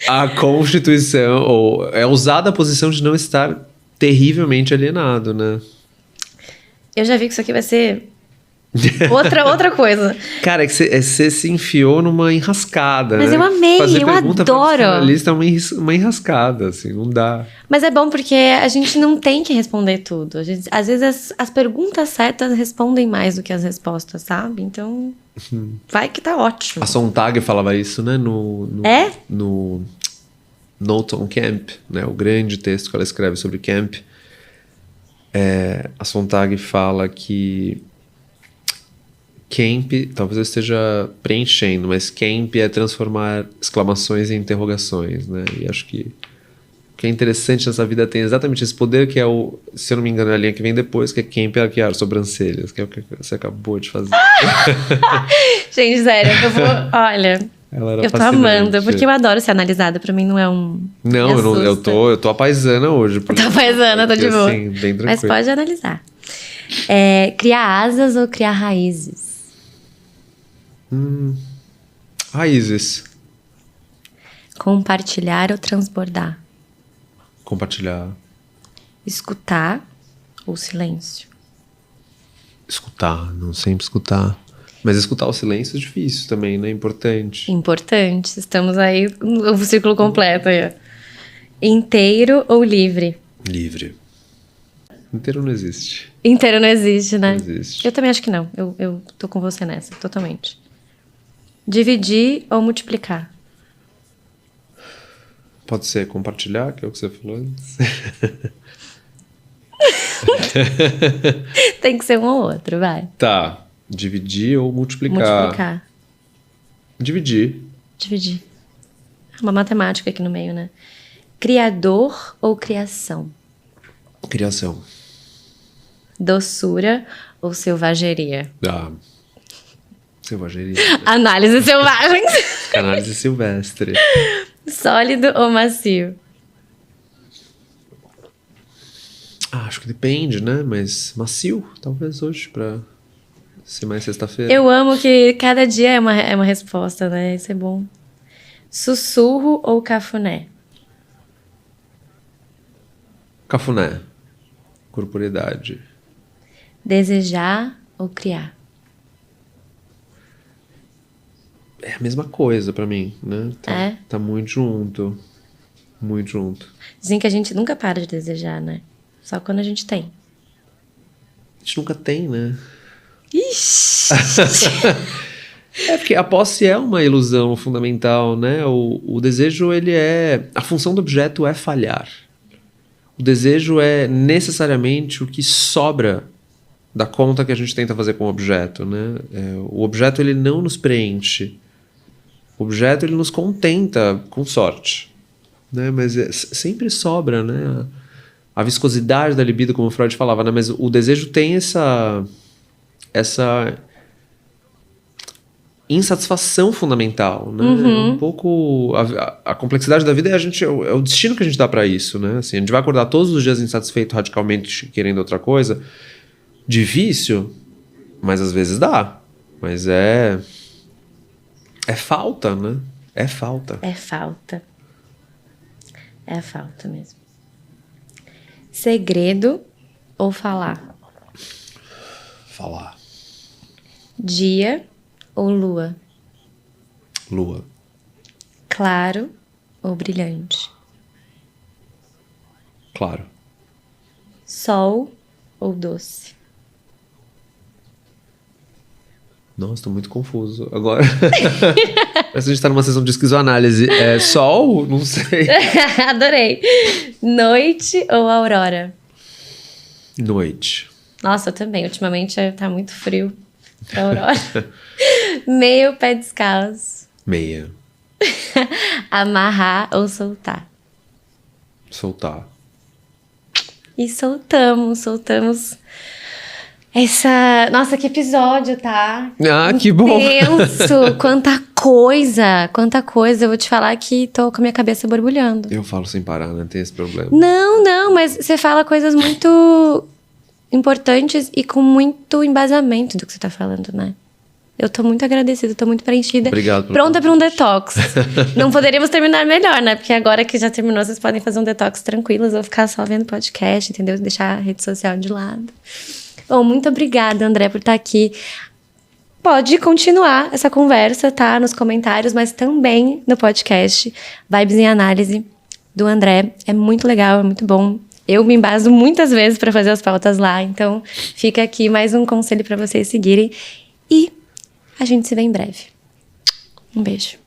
a constituição, ou é ousada a posição de não estar terrivelmente alienado, né? Eu já vi que isso aqui vai ser outra coisa. Cara, é que você se enfiou numa enrascada, Mas né? eu amei, Fazer eu pergunta adoro. Pra psicanalista é uma enrascada, assim, não dá. Mas é bom porque a gente não tem que responder tudo. Às vezes as perguntas certas respondem mais do que as respostas, sabe? Então, vai que tá ótimo. A Sontag falava isso, né? No Note on Camp, né? O grande texto que ela escreve sobre Camp. A Sontag fala que Camp, talvez eu esteja preenchendo, mas Camp é transformar exclamações em interrogações, né? E acho que o que é interessante nessa vida tem exatamente esse poder, que é o, se eu não me engano, é a linha que vem depois, que é Camp é arquear sobrancelhas, que é o que você acabou de fazer. Gente, sério, olha, eu tô amando, porque eu adoro ser analisada, pra mim não é um... Não, eu tô apaisana hoje. Tá apaisana, tô de boa. Assim, bem tranquilo. Mas pode analisar. Criar asas ou criar raízes? Raízes. Compartilhar ou Escutar, não sempre escutar. Mas escutar o silêncio é difícil também, né? Importante. Importante. Estamos aí no círculo completo aí. Ó. Inteiro ou livre? Livre. Inteiro não existe. Inteiro não existe, né? Não existe. Eu também acho que não. Eu tô com você nessa, totalmente. Dividir ou multiplicar? Pode ser compartilhar, que é o que você falou antes. Tem que ser um ou outro, vai. Tá. Dividir ou multiplicar? Multiplicar. Dividir. Dividir. Uma matemática aqui no meio, né? Criador ou criação? Criação. Doçura ou selvageria? Ah. Selvageria. Análise selvagem. Análise silvestre. Sólido ou macio? Acho que depende, né? Mas macio, talvez hoje, pra ser mais sexta-feira. Eu amo que cada dia é uma resposta, né? Isso é bom. Sussurro ou cafuné? Cafuné. Corporeidade. Desejar ou criar? É a mesma coisa pra mim, né? Tá muito junto. Muito junto. Dizem que a gente nunca para de desejar, né? Só quando a gente tem. A gente nunca tem, né? Ixi! É porque a posse é uma ilusão fundamental, né? O desejo, ele é... A função do objeto é falhar. O desejo é necessariamente o que sobra da conta que a gente tenta fazer com o objeto, né? O objeto, ele não nos preenche. O objeto, ele nos contenta com sorte, né? Mas sempre sobra, né? A viscosidade da libido, como o Freud falava, né? Mas o desejo tem essa insatisfação fundamental, né? Uhum. Um pouco a complexidade da vida é o destino que a gente dá para isso, né? Assim, a gente vai acordar todos os dias insatisfeito, radicalmente querendo outra coisa, de vício, mas às vezes dá. Mas é falta, né? É falta. É falta. É falta mesmo. Segredo ou falar? Falar. Dia ou lua? Lua. Claro ou brilhante? Claro. Sol ou doce? Nossa, tô muito confuso agora. Parece que a gente tá numa sessão de esquizoanálise. É sol? Não sei. Adorei. Noite ou aurora? Noite. Nossa, eu também. Ultimamente tá muito frio pra aurora. Meia ou pé descalço? Meia. Amarrar ou soltar? Soltar. E soltamos essa... Nossa, que episódio, tá? Ah, que bom. Intenso, quanta coisa. Eu vou te falar que tô com a minha cabeça borbulhando. Eu falo sem parar, né? Tem esse problema. Não, mas você fala coisas muito importantes e com muito embasamento do que você tá falando, né? Eu tô muito agradecida, tô muito preenchida. Obrigado pelo Pronta pra um convite. detox. Não poderíamos terminar melhor, né? Porque agora que já terminou, vocês podem fazer um detox tranquilos ou ficar só vendo podcast, entendeu? Deixar a rede social de lado. Bom, muito obrigada, André, por estar aqui. Pode continuar essa conversa, tá? Nos comentários, mas também no podcast Vibes em Análise do André. É muito legal, é muito bom. Eu me embaso muitas vezes para fazer as pautas lá, então fica aqui mais um conselho para vocês seguirem. E a gente se vê em breve. Um beijo.